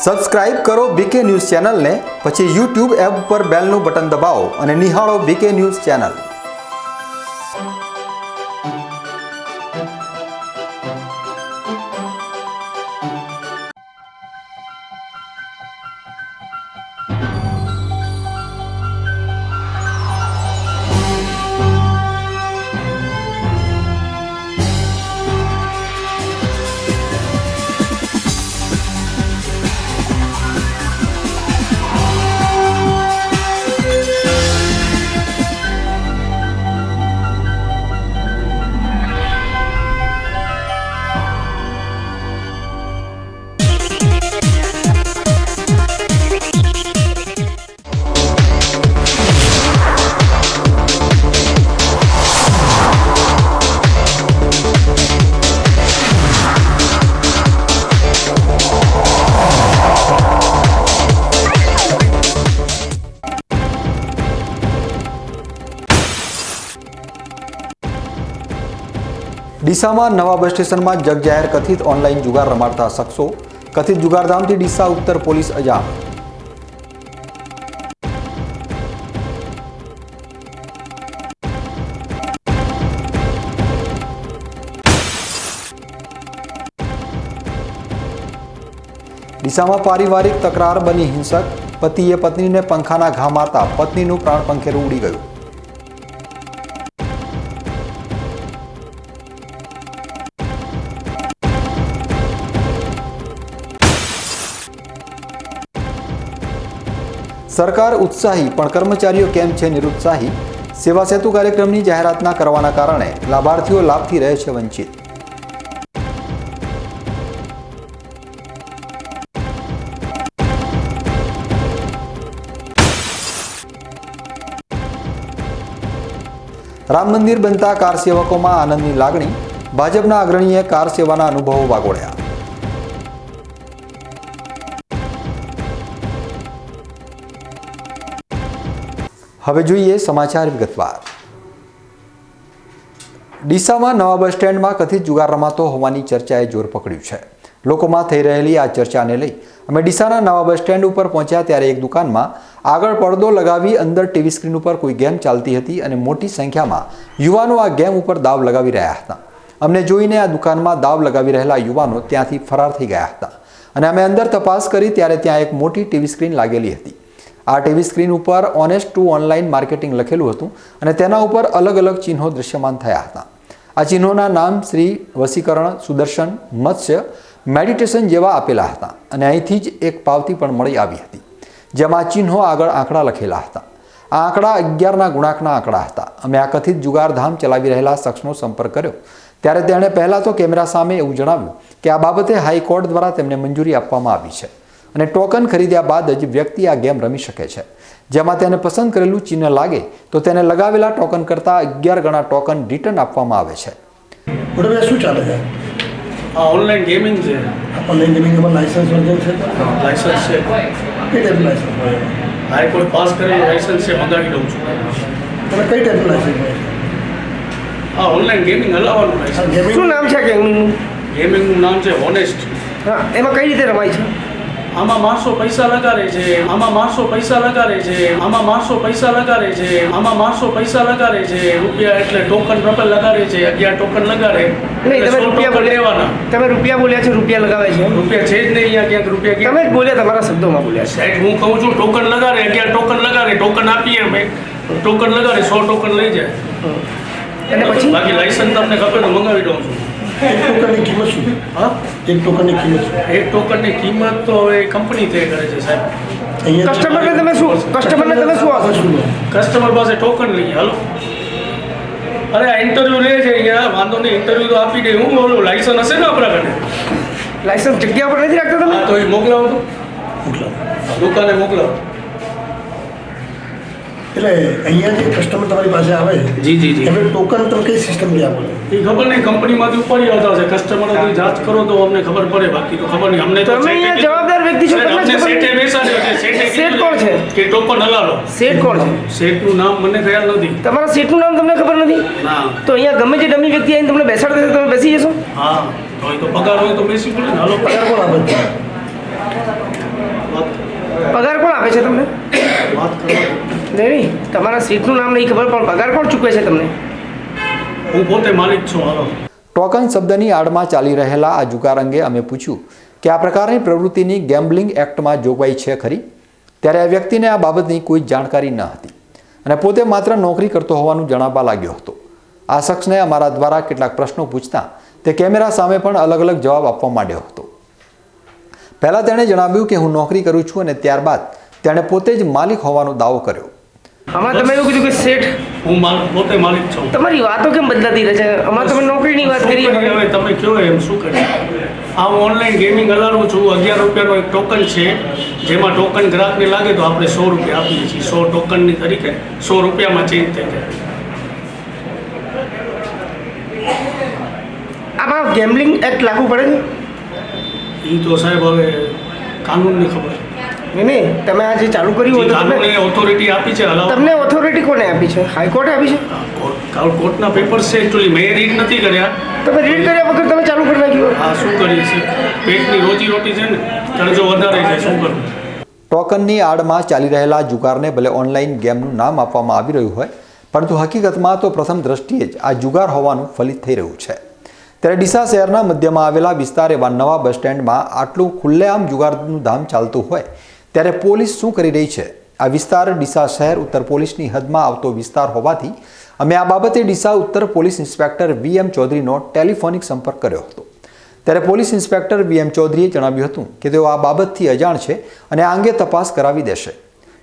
Subscribe કરો બીકે news ચેનલને, પછી યુટ્યુબ એપ પર બેલનું બટન દબાવો અને નિહાળો બીકે ન્યૂઝ ચેનલ। ડીસામાં નવા બસ સ્ટેશનમાં જગજાહેર કથિત ઓનલાઈન જુગાર રમાડતા શખ્સો, કથિત જુગારધામથી ડીસા ઉત્તર પોલીસ અજાણ। ડીસામાં પારિવારિક તકરાર બની હિંસક, પતિએ પત્નીને પંખાના ઘા મારતા પત્નીનું પ્રાણ પંખેરું ઉડી ગયું। સરકાર ઉત્સાહી પણ કર્મચારીઓ કેમ છે નિરુત્સાહી? સેવા સેતુ કાર્યક્રમની જાહેરાત ના કરવાના કારણે લાભાર્થીઓ લાભથી રહે છે વંચિત। રામ મંદિર બનતા કાર સેવકોમાં આનંદની લાગણી, ભાજપના અગ્રણીએ કાર સેવાના અનુભવો વાગોળ્યા। હવે જોઈએ સમાચાર વિગતવાર। ડીસામાં નવા બસ સ્ટેન્ડમાં કથિત જુગાર રમાતો હોવાની ચર્ચાએ જોર પકડ્યું છે। લોકોમાં થઈ રહેલી આ ચર્ચાને લઈ અમે ડીસાના નવા બસ સ્ટેન્ડ ઉપર પહોંચ્યા ત્યારે એક દુકાનમાં આગળ પડદો લગાવી અંદર ટીવી સ્ક્રીન ઉપર કોઈ ગેમ ચાલતી હતી અને મોટી સંખ્યામાં યુવાનો આ ગેમ ઉપર દાવ લગાવી રહ્યા હતા। અમને જોઈને આ દુકાનમાં દાવ લગાવી રહેલા યુવાનો ત્યાંથી ફરાર થઈ ગયા હતા અને અમે અંદર તપાસ કરી ત્યારે ત્યાં એક મોટી ટીવી સ્ક્રીન લાગેલી હતી। આ ટીવી સ્ક્રીન ઉપર ઓનેસ્ટ ટુ ઓનલાઈન માર્કેટિંગ લખેલું હતું અને તેના ઉપર અલગ અલગ ચિહ્નો દ્રશ્યમાન થયા હતા। આ ચિહ્નોના નામ શ્રી વસીકરણ, સુદર્શન, મત્સ્ય, મેડિટેશન જેવા આપેલા હતા અને અહીંથી જ એક પાવતી પણ મળી આવી હતી જેમાં ચિહ્નો આગળ આંકડા લખેલા હતા। આ આંકડા 11ના ગુણાંકના આંકડા હતા। અમે આ કથિત જુગારધામ ચલાવી રહેલા શખ્સનો સંપર્ક કર્યો ત્યારે તેણે પહેલાં તો કેમેરા સામે એવું જણાવ્યું કે આ બાબતે હાઈકોર્ટ દ્વારા તેમને મંજૂરી આપવામાં આવી છે અને ટોકન ખરીદ્યા બાદ જ વ્યક્તિ આ ગેમ રમી શકે છે, જેમાં તેને પસંદ કરેલું ચિહ્ન લાગે તો તેને લગાવેલા ટોકન કરતાં 11 ગણા ટોકન રિટર્ન આપવામાં આવે છે। શું ચાલે છે? ઓનલાઈન ગેમિંગ છે। ઓનલાઈન ગેમિંગમાં લાયસન્સ વર્જન છે? લાયસન્સ છે। કઈ ટાઈપનું લાયસન્સ હોય? હાઈકોર્ટ પાસ કરેલું લાયસન્સ છે, મંગાવી દઉં છું। તમે કઈ ટાઈપનું લાયસન્સ હોય? ઓનલાઈન ગેમિંગ હલાવવાનું લાયસન્સ। શું નામ છે ગેમિંગનું? ગેમિંગનું નામ છે ઓનેસ્ટ। હા, એમાં કઈ રીતે રમાય છે? આમાં માણસો પૈસા લગાડે છે, આમાં માણસો પૈસા લગાડે છે, આમાં માણસો પૈસા લગાડે છે, આમાં માણસો પૈસા લગાડે છે। રૂપિયા એટલે ટોકન રપે લગાડે છે, 11 ટોકન લગાડે। નહીં, તમે રૂપિયા બોલ્યા, તમે રૂપિયા બોલ્યા છે, રૂપિયા લગાવે છે? રૂપિયા છે જ નહીં અહીંયા, ક્યાંક રૂપિયા તમે જ બોલ્યા, તમારા શબ્દોમાં બોલ્યા છે। સાહેબ હું કહું છું ટોકન લગાડે, 11 ટોકન લગાડે, ટોકન આપીએ અમે, ટોકન લગાડે 100 ટોકન લઈ જાય અને પછી બાકી લાયસન્સ તમને ખબર તો મંગાવી દઉં છું। એક ટોકનની કિંમત શું? હા, એક ટોકનની કિંમત શું? એક ટોકનની કિંમત તો હવે કંપની તય કરે છે સાહેબ। અહીંયા કસ્ટમરને તમે શું આપો છો? કસ્ટમર પાસે ટોકન લઈએ, હાલો। અરે આ ઇન્ટરવ્યૂ લે છે અહીંયા, વાંધો નહીં, ઇન્ટરવ્યૂ તો આપી દે। હું બોલું લાયસન્સ હશે ને આપણા ઘરે? લાયસન્સ જગ્યા પર નથી રાખતા તમે? હા, તો એ મોકલાવો તો, મોકલાવો। દુકાને મોકલાવો। એટલે અહીંયા જે કસ્ટમર તમારી પાસે આવે જી જી જી એમને ટોકન તમે કઈ સિસ્ટમથી આપો છો? એ ખબર નહીં, કંપનીમાંથી ઉપાડી આવતા હશે, કસ્ટમરોની જાંચ કરો તો અમને ખબર પડે, બાકી તો ખબર નહીં અમને તો। તમે અહીંયા જવાબદાર વ્યક્તિ છો, તમને અમને ખબર સેઠે નથી? બેસાડ્યો છે, શેઠે શેઠ કોણ છે? કે ટોકન હલાવો। શેઠ કોણ છે? શેઠનું નામ મને ખ્યાલ નથી। તમારા શેઠનું નામ તમને ખબર નથી? ના। તો અહીંયા ગમે જે ડમી વ્યક્તિ આવીને તમને બેસાડતા હશે, તમે બેસી જશો? હા, તો એ તો પગાર હોય તો બેસી પડે ને, હાલો। પગાર કોણ આપે છે? પગાર કોણ આપે છે તમને? વાત કરો. નહીં તમારા સીટનું નામ નહીં ખબર પણ પગાર કોણ ચૂકવે છે તમને? હું પોતે માલિક છું. હાલો. ટોકન શબ્દની આડમાં ચાલી રહેલા આ જુગાર અંગે અમે પૂછ્યું કે આ પ્રકારની પ્રવૃત્તિની ગેમ્બલિંગ એક્ટમાં જોગવાઈ છે ખરી? ત્યારે આ વ્યક્તિને આ બાબતની કોઈ જાણકારી ન હતી અને પોતે માત્ર નોકરી કરતો હોવાનું જણાવવા લાગ્યો હતો. આ શખ્સને અમારા દ્વારા કેટલાક પ્રશ્નો પૂછતા તે કેમેરા સામે પણ અલગ અલગ જવાબ આપવા માંડ્યો હતો. પહેલાં તેણે જણાવ્યું કે હું નોકરી કરું છું અને ત્યારબાદ તેણે પોતે જ માલિક હોવાનો દાવો કર્યો. આમાં તમે એવું કીધું કે શેઠ હું પોતે માલિક છું. તમારી વાતો કેમ બદલાતી રહે છે? આમાં તમે નોકરીની વાત કરી. હવે તમે કહો એમ શું કરીએ? આ હું ઓનલાઈન ગેમિંગ હલાવું છું. 11 રૂપિયાનો એક ટોકન છે, જેમાં ટોકન ગ્રાહકને લાગે તો આપણે 100 રૂપિયા આપીએ છીએ. 100 ટોકનની તરીકે 100 રૂપિયામાં ચેન્જ થઈ જાય. આમાં ગેમ્બલિંગ એક્ટ લાગુ પડે છે? એ તો સાહેબ હવે કાનૂનની ખબર. નહીં તમે આ જે ચાલુ કર્યું હોય તો કાનૂને ઓથોરિટી આપી છે હલાવવા. તમને ઓથોરિટી કોને આપી છે? હાઈકોર્ટે આપી છે? કોર્ટના પેપર્સ છે. એકચ્યુઅલી મેં રીડ નથી કર્યા. તમે રીડ કર્યા વગર તમે ચાલુ કરી નાખ્યું? આ શું કરીએ છીએ? પેટની રોજી રોટી છે ને, કરજો વધારે છે, શું કરવું? ટોકનની આડમાં ચાલી રહેલા જુગારને ભલે ઓનલાઈન ગેમનું નામ આપવામાં આવી રહ્યું હોય, પરંતુ હકીકતમાં તો પ્રથમ દ્રષ્ટિએ જ આ જુગાર હોવાનું ફલિત થઈ રહ્યું છે. ત્યારે ડીસા શહેરના મધ્યમાં આવેલા વિસ્તાર એવા નવા બસ સ્ટેન્ડમાં આટલું ખુલ્લેઆમ જુગારનું ધામ ચાલતું હોય ત્યારે પોલીસ શું કરી રહી છે? આ વિસ્તાર ડીસા શહેર ઉત્તર પોલીસની હદમાં આવતો વિસ્તાર હોવાથી અમે આ બાબતે ડીસા ઉત્તર પોલીસ ઇન્સ્પેક્ટર VM ચૌધરીનો ટેલિફોનિક સંપર્ક કર્યો હતો. ત્યારે પોલીસ ઇન્સ્પેક્ટર VM ચૌધરીએ જણાવ્યું હતું કે તેઓ આ બાબતથી અજાણ છે અને આ અંગે તપાસ કરાવી દેશે.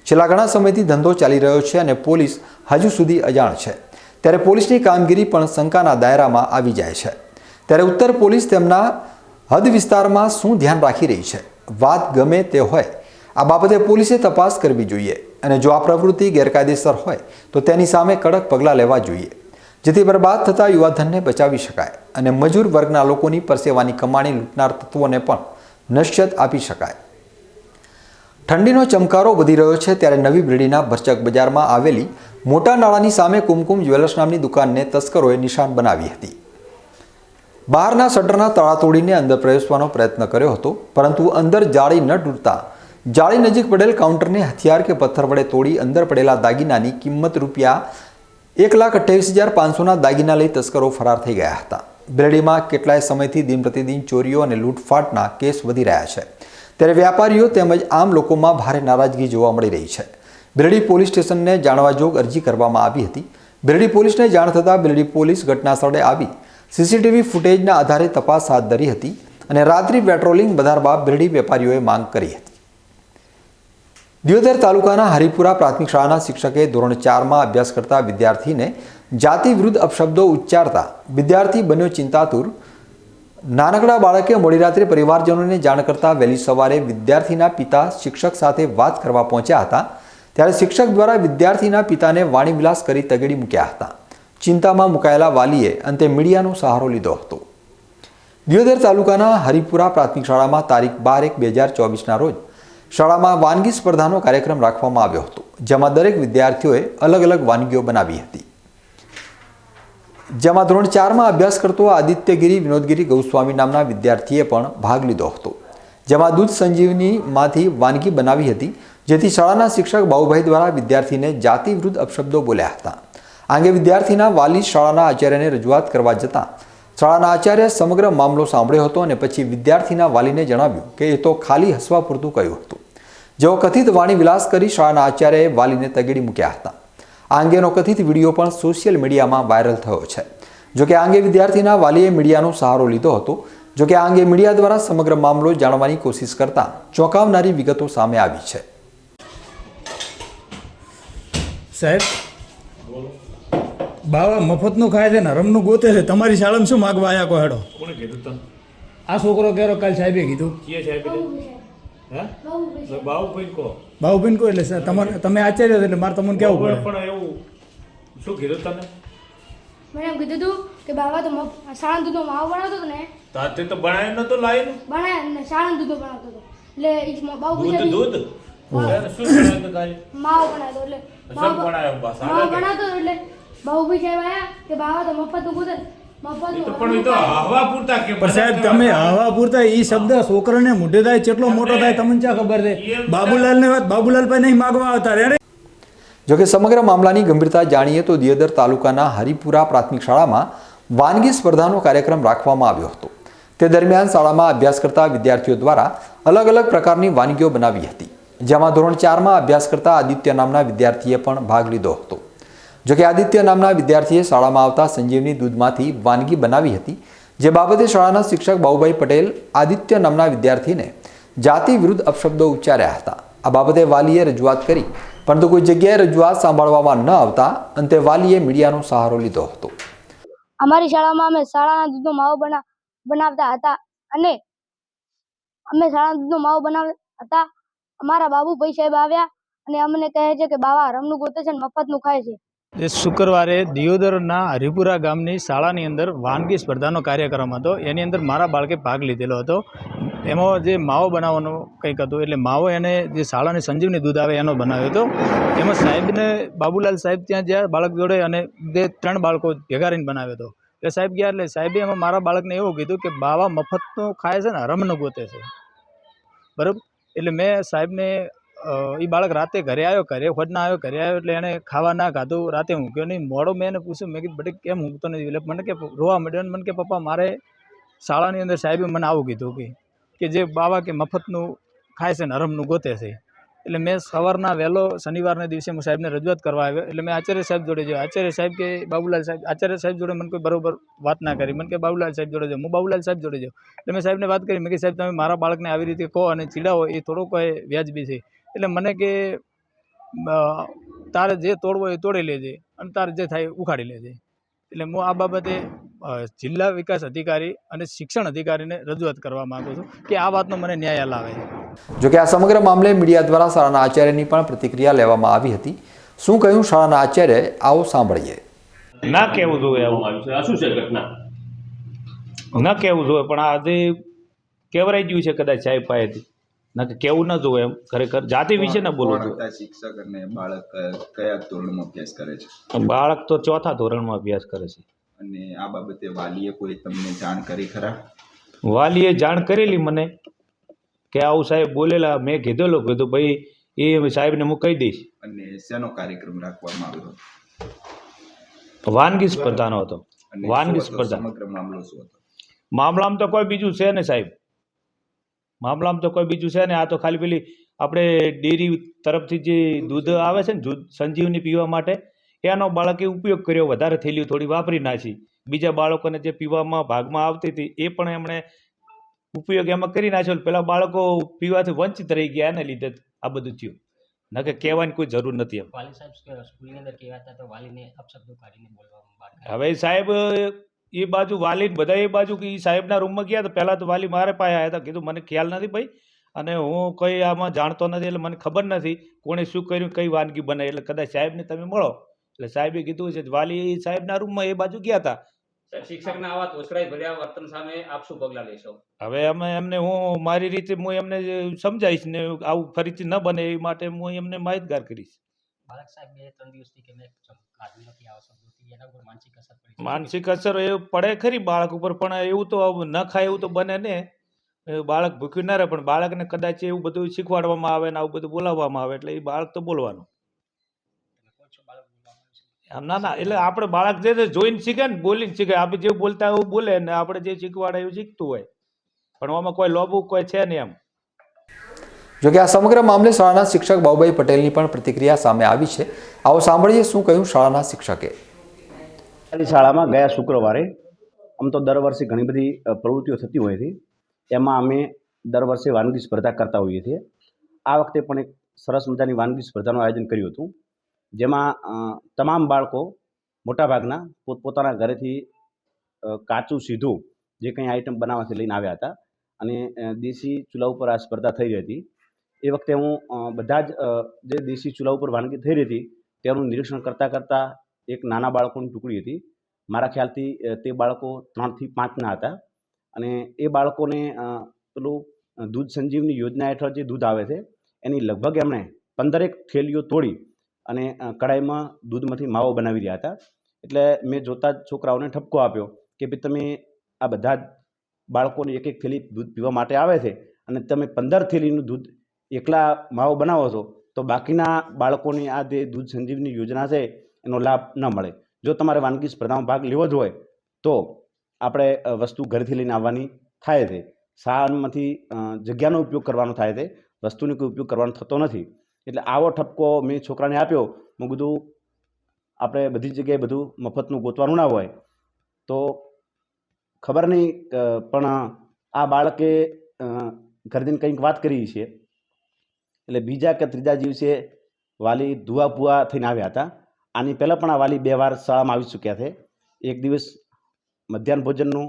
છેલ્લા ઘણા સમયથી ધંધો ચાલી રહ્યો છે અને પોલીસ હજુ સુધી અજાણ છે. ત્યારે પોલીસની કામગીરી પણ શંકાના દાયરામાં આવી જાય છે. ત્યારે ઉત્તર પોલીસ તેમના હદ વિસ્તારમાં શું ધ્યાન રાખી રહી છે? વાત ગમે તે હોય, આ બાબતે પોલીસે તપાસ કરવી જોઈએ અને જો આ પ્રવૃત્તિ ગેરકાયદેસર હોય તો તેની સામે કડક પગલાં લેવા જોઈએ, જેથી બરબાદ થતા યુવાધનને બચાવી શકાય અને મજૂર વર્ગના લોકોની પરસેવાની કમાણી લૂંટનાર તત્વોને પણ નશ્યત આપી શકાય. ઠંડીનો ચમકારો વધી રહ્યો છે ત્યારે નવી બ્રેડીના ભરચક બજારમાં આવેલી મોટા નાળાની સામે કુમકુમ જ્વેલર્સ નામની દુકાનને તસ્કરોએ નિશાન બનાવી હતી. બહારના શટરના તાળા તોડીને અંદર પ્રવેશવાનો પ્રયત્ન કર્યો હતો, પરંતુ અંદર જાળી ન તૂટતા જાળી નજીક પડેલ કાઉન્ટરને હથિયાર કે પથ્થર વડે તોડી અંદર પડેલા દાગીનાની કિંમત ₹1,28,500ના દાગીના લઈ તસ્કરો ફરાર થઈ ગયા હતા. બ્રેડીમાં કેટલાય સમયથી દિન પ્રતિદિન ચોરીઓ અને લૂંટફાટના કેસ વધી રહ્યા છે. ત્યારે વ્યાપારીઓ તેમજ આમ લોકોમાં ભારે નારાજગી જોવા મળી રહી છે. બ્રેડી પોલીસ સ્ટેશનને જાણવાજોગ અરજી કરવામાં આવી હતી. બ્રેડી પોલીસને જાણ થતાં બ્રેડી પોલીસ ઘટના સ્થળે આવી CCTV ફૂટેજના આધારે તપાસ હાથ ધરી હતી અને રાત્રિ પેટ્રોલિંગ વધારવા બ્રેડી વેપારીઓએ માંગ કરી હતી. દિયોદર તાલુકાના હરિપુરા પ્રાથમિક શાળાના શિક્ષકે ધોરણ 4માં અભ્યાસ કરતા વિદ્યાર્થીને જાતિ વિરુદ્ધ અપશબ્દો ઉચ્ચારતા વિદ્યાર્થી બન્યો ચિંતાતુર. નાનકડા બાળકે મોડી રાત્રે પરિવારજનોને જાણ કરતા વહેલી સવારે વિદ્યાર્થીના પિતા શિક્ષક સાથે વાત કરવા પહોંચ્યા હતા. ત્યારે શિક્ષક દ્વારા વિદ્યાર્થીના પિતાને વાણીવિલાસ કરી તગેડી મૂક્યા હતા. ચિંતામાં મુકાયેલા વાલીએ અંતે મીડિયાનો સહારો લીધો હતો. દિયોદર તાલુકાના હરિપુરા પ્રાથમિક શાળામાં તારીખ 12/1/2024ના રોજ શાળામાં વાનગી સ્પર્ધાનો કાર્યક્રમ રાખવામાં આવ્યો હતો, જેમાં દરેક વિદ્યાર્થીઓએ અલગ અલગ વાનગીઓ બનાવી હતી. જેમાં ધોરણ 4માં અભ્યાસ કરતો આદિત્યગીરી વિનોદગીરી ગૌસ્વામી નામના વિદ્યાર્થીએ પણ ભાગ લીધો હતો. જેમાં દૂધ સંજીવનીમાંથી વાનગી બનાવી હતી, જેથી શાળાના શિક્ષક બાબુભાઈ દ્વારા વિદ્યાર્થીને જાતિ વિરુદ્ધ અપશબ્દો બોલ્યા હતા. આ અંગે વિદ્યાર્થીના વાલી શાળાના આચાર્યને રજૂઆત કરવા જતાં શાળાના આચાર્ય સમગ્ર મામલો સાંભળ્યો હતો અને પછી વિદ્યાર્થીના વાલીને જણાવ્યું કે એ તો ખાલી હસવા પૂરતું કહ્યું હતું. જેઓ કથિત વાણી વિલાસ કરી શાળાના આચાર્યએ વાલીને તગેડી મૂક્યા હતા. આ અંગેનો કથિત વિડીયો પણ સોશિયલ મીડિયામાં વાયરલ થયો છે. જોકે આ અંગે વિદ્યાર્થીના વાલીએ મીડિયાનો સહારો લીધો હતો. જોકે આ અંગે મીડિયા દ્વારા સમગ્ર મામલો જાણવાની કોશિશ કરતા ચોંકાવનારી વિગતો સામે આવી છે. સાહેબ, બાવા મફતનું ખાય છે ને રમનું ગોતે છે. તમારી શાળામાં શું માગવા આવ્યા કો હેડો? કોણે કીધું તને? આ છોકરો કેરો કાલ સાહેબે કીધું. કીએ સાહેબ હે બાબુ ભાઈ કો બાબુબેન કો એટલે સર તમારે તમે આચાર્ય છો એટલે મારે તમને કેવું પડે. પણ એવું શું કીધું તને? મેં એમ કીધું હતું કે બાબા તો શાળા દૂધનો માવો બનાવતો હતો ને, તાતે તો બનાવ્યો નતો લાવ્યો બનાવ્યા ને શાળા દૂધનો બનાવતો હતો એટલે બાબુ દૂધ શું બનાવ્યું કાલે? માવો બનાવતો એટલે સબ બનાવ્યો બસ માવો બનાવતો એટલે બાબુભાઈ સાહેબ આવ્યા કે બાબા તો મફત ગોતે એ તો પણ એ તો હવા પૂરતા કે પણ સાહેબ તમે હવા પૂરતા એ શબ્દ છોકરાને મોઢે થાય કેટલો મોટો થાય તમને ક્યાં ખબર છે? બાબુલાલની વાત બાબુલાલભાઈ નહીં માગવા આવતા રે. જોકે સમગ્ર મામલાની ગંભીરતા જાણીએ તો દિયોદર તાલુકાના હરિપુરા પ્રાથમિક શાળામાં વાનગી સ્પર્ધાનો કાર્યક્રમ રાખવામાં આવ્યો હતો. તે દરમિયાન શાળામાં અભ્યાસ કરતા વિદ્યાર્થીઓ દ્વારા અલગ અલગ પ્રકારની વાનગીઓ બનાવી હતી, જેમાં ધોરણ 4માં અભ્યાસ કરતા આદિત્ય નામના વિદ્યાર્થીએ પણ ભાગ લીધો હતો. જોકે આદિત્ય નામના વિદ્યાર્થીએ શાળામાં આવતા સંજીવની દૂધમાંથી વાનગી બનાવી હતી, જે બાબતે શાળાના શિક્ષક બાબુભાઈ પટેલ આદિત્ય નામના વિદ્યાર્થીને જાતિ વિરુદ્ધ અપશબ્દો ઉચ્ચાર્યા હતા. આ બાબતે વાલીએ રજૂઆત કરી, પરંતુ કોઈ જગ્યાએ રજૂઆત સાંભળવામાં ન આવતા અંતે વાલીએ મીડિયાનો સહારો લીધો હતો. અમારી શાળામાં અમે શાળાના દૂધનો માવો બનાવતા હતા અને અમે શાળાના દૂધનો માવો બનાવતા હતા. અમારા બાબુભાઈ સાહેબ આવ્યા અને અમને કહે છે કે બાવા રમનું ગોતે છે ને મફતનું ખાય છે. જે શુક્રવારે દિયોદરના હરિપુરા ગામની શાળાની અંદર વાનગી સ્પર્ધાનો કાર્યક્રમ હતો. એની અંદર મારા બાળકે ભાગ લીધેલો હતો. એમાં જે માવો બનાવવાનો કંઈક હતું, એટલે માવો એને જે શાળાની સંજીવની દૂધ આવે એનો બનાવ્યો હતો. એમાં સાહેબને બાબુલાલ સાહેબ ત્યાં જ્યાં બાળક જોડે અને 2-3 બાળકો ભેગા રહીને બનાવ્યો હતો. એટલે સાહેબ ગયા એટલે સાહેબે એમાં મારા બાળકને એવું કીધું કે બાવા મફતનું ખાય છે ને હરમનું ગોતે છે, બરાબર. એટલે મેં સાહેબને એ બાળક રાતે ઘરે આવ્યો એટલે એણે ખાવા ના ખાધું, રાતે ઊંઘ્યો નહીં. મોડો મેં એને પૂછ્યું, મેં કીધું બેટા કેમ ઊંઘતો નથી? એટલે મને કે રોવા માંડ્યો અને મને કે પપ્પા મારે શાળાની અંદર સાહેબે મને આવું કીધું કે જે બાવા કે મફતનું ખાય છે ને હરમનું ગોતે છે. એટલે મેં સવારના વહેલો શનિવારના દિવસે હું સાહેબને રજૂઆત કરવા આવ્યો. એટલે મેં આચાર્ય સાહેબ જોડે ગયો. આચાર્ય સાહેબ કે બાબુલાલ સાહેબ, આચાર્ય સાહેબ જોડે મને કોઈ બરોબર વાત ના કરી. મને કે બાબુલાલ સાહેબ જોડે જાઓ. હું બાબુલાલ સાહેબ જોડે જાઉં. એટલે મેં સાહેબને વાત કરી. મેં કે સાહેબ તમે મારા બાળકને આવી રીતે કહો અને ચીડાવો એ થોડુંક વ્યાજબી છે. એટલે મને કે તારે જે તોડવો એ તોડી લેજે અને તારે જે થાય ઉખાડી લેજે. એટલે હું આ બાબતે જિલ્લા વિકાસ અધિકારી અને શિક્ષણ અધિકારીને રજૂઆત કરવા માગું છું કે આ વાતનો મને ન્યાય અલાવે. જોકે આ સમગ્ર મામલે મીડિયા દ્વારા શાળાના આચાર્યની પણ પ્રતિક્રિયા લેવામાં આવી હતી. શું કહ્યું શાળાના આચાર્યએ, આવો સાંભળીએ. ના કહેવું જોઈએ એવું. આ શું છે ઘટના? ના કહેવું જોઈએ, પણ આજે કહેવરાઈ ગયું છે કદાચ સાહેબ પાસેથી. ના કે કેવું ન જોવે એમ. ખરેખર જાતિ વિશે ન બોલવું જોઈએ. શિક્ષક અને બાળક કયા ધોરણમાં અભ્યાસ કરે છે? બાળક તો 4થા ધોરણમાં અભ્યાસ કરે છે. અને આ બાબતે વાલીએ કોઈ તમને જાણ કરી ખરા? વાલીએ જાણ કરેલી મને કે આવું સાહેબ બોલેલા. મેં કીધું ભાઈ એ સાહેબને હું કહી દઈશ. અને શેનો કાર્યક્રમ રાખવામાં આવ્યો? વાનગી સ્પર્ધાનો હતો. અને વાનગી શું હતો? સ્પર્ધા. સમગ્ર મામલો શું હતો? મામલામાં તો કોઈ બીજું છે ને સાહેબ, મામલામાં તો કોઈ બીજું છે ને. આ તો ખાલી પેલી આપણે ડેરી તરફથી જે દૂધ આવે છે ને, દૂધ સંજીવની પીવા માટે, એનો બાળકે ઉપયોગ કર્યો. વધારે થેલીઓ થોડી વાપરી નાખી. બીજા બાળકોને જે પીવામાં ભાગમાં આવતી હતી એ પણ એમણે ઉપયોગ એમાં કરી નાખ્યો. પેલા બાળકો પીવાથી વંચિત રહી ગયા, એને લીધે આ બધું થયું. ના કે કહેવાની કોઈ જરૂર નથી એમ. વાલી સાહેબ સ્કૂલની અંદર કહેવાતા તો વાલીને અપશબ્દો કાઢીને બોલવામાં હવે સાહેબ એ બાજુ વાલી બધા એ બાજુ કે સાહેબના રૂમમાં ગયા તો પહેલાં તો વાલી મારે પાસે આવ્યા હતા. કીધું મને ખ્યાલ નથી ભાઈ, અને હું કંઈ આમાં જાણતો નથી, એટલે મને ખબર નથી કોણે શું કર્યું, કઈ વાનગી બનાવી. એટલે કદાચ સાહેબને તમે મળો. એટલે સાહેબે કીધું છે વાલી સાહેબના રૂમમાં એ બાજુ ગયા હતા. શિક્ષકના આવા તોછડાઈ ભર્યા વર્તન સામે આપ શું પગલાં લેશો? હવે અમે એમને હું મારી રીતે હું એમને સમજાવીશ ને આવું ફરીથી ન બને એ માટે હું એમને માહિતગાર કરીશ. બાળક સાહેબ 2-3 દિવસથી કે મેં કાઢી નથી આવા શબ્દોથી, એના ઉપર માનસિક અસર પડી છે. માનસિક અસર એ પડે ખરી બાળક ઉપર, પણ એવું તો ન ખાય એવું તો બને ને. બાળક ભૂખ્યું ના રહે, પણ બાળકને કદાચ એવું બધું શીખવાડવામાં આવે ને આવું બધું બોલાવવામાં આવે એટલે એ બાળક તો બોલવાનું. ના એટલે આપણે બાળક જે જોઈને શીખે ને, બોલીને શીખે. આપણે જે બોલતા હોય એવું બોલે ને આપણે જે શીખવાડે એવું શીખતું હોય, પણ આમાં કોઈ લોભું કોઈ છે નહીં એમ. જોકે આ સમગ્ર મામલે શાળાના શિક્ષક બાબુભાઈ પટેલની પણ પ્રતિક્રિયા સામે આવી છે. આવો સાંભળીએ શું કહ્યું શાળાના શિક્ષકે. શાળામાં ગયા શુક્રવારે આમ તો દર વર્ષે ઘણી બધી પ્રવૃત્તિઓ થતી હોય છે. એમાં અમે દર વર્ષે વાનગી સ્પર્ધા કરતા હોઈએ છીએ. આ વખતે પણ એક સરસ મજાની વાનગી સ્પર્ધાનું આયોજન કર્યું હતું, જેમાં તમામ બાળકો મોટાભાગના પોતપોતાના ઘરેથી કાચું સીધું જે કંઈ આઈટમ બનાવવાથી લઈને આવ્યા હતા અને દેશી ચૂલા ઉપર આ સ્પર્ધા થઈ રહી હતી. એ વખતે હું બધા જ જે દેશી ચૂલા ઉપર વાનગી થઈ રહી હતી તેનું નિરીક્ષણ કરતાં એક નાના બાળકોની ટુકડી હતી. મારા ખ્યાલથી તે બાળકો 3 થી 5ના હતા અને એ બાળકોને પેલું દૂધ સંજીવની યોજના હેઠળ જે દૂધ આવે છે એની લગભગ એમણે 15 થેલીઓ તોડી અને કડાઈમાં દૂધમાંથી માવો બનાવી રહ્યા હતા. એટલે મેં જોતા જ છોકરાઓને ઠપકો આપ્યો કે ભાઈ તમે આ બધા જ બાળકોને એક એક થેલી દૂધ પીવા માટે આવે છે અને તમે 15 થેલીનું દૂધ એકલા માવો બનાવો છો તો બાકીના બાળકોની આ જે દૂધ સંજીવની યોજના છે એનો લાભ ન મળે. જો તમારે વાનગી સ્પર્ધામાં ભાગ લેવો જ હોય તો આપણે વસ્તુ ઘરેથી લઈને આવવાની થાય છે. શાળામાંથી જગ્યાનો ઉપયોગ કરવાનો થાય છે, વસ્તુનો કોઈ ઉપયોગ કરવાનો થતો નથી. એટલે આવો ઠપકો મેં છોકરાને આપ્યો. મેં કીધું આપણે બધી જગ્યાએ બધું મફતનું ગોતવાનું ના હોય. તો ખબર નહીં પણ આ બાળકે ઘરેથી કંઈક વાત કરી છે. એટલે બીજા કે ત્રીજા દિવસે વાલી ધુઆ પુઆ થઈને આવ્યા હતા. આની પહેલાં પણ આ વાલી 2 વાર શાળામાં આવી ચૂક્યા છે. એક દિવસ મધ્યાહન ભોજનનું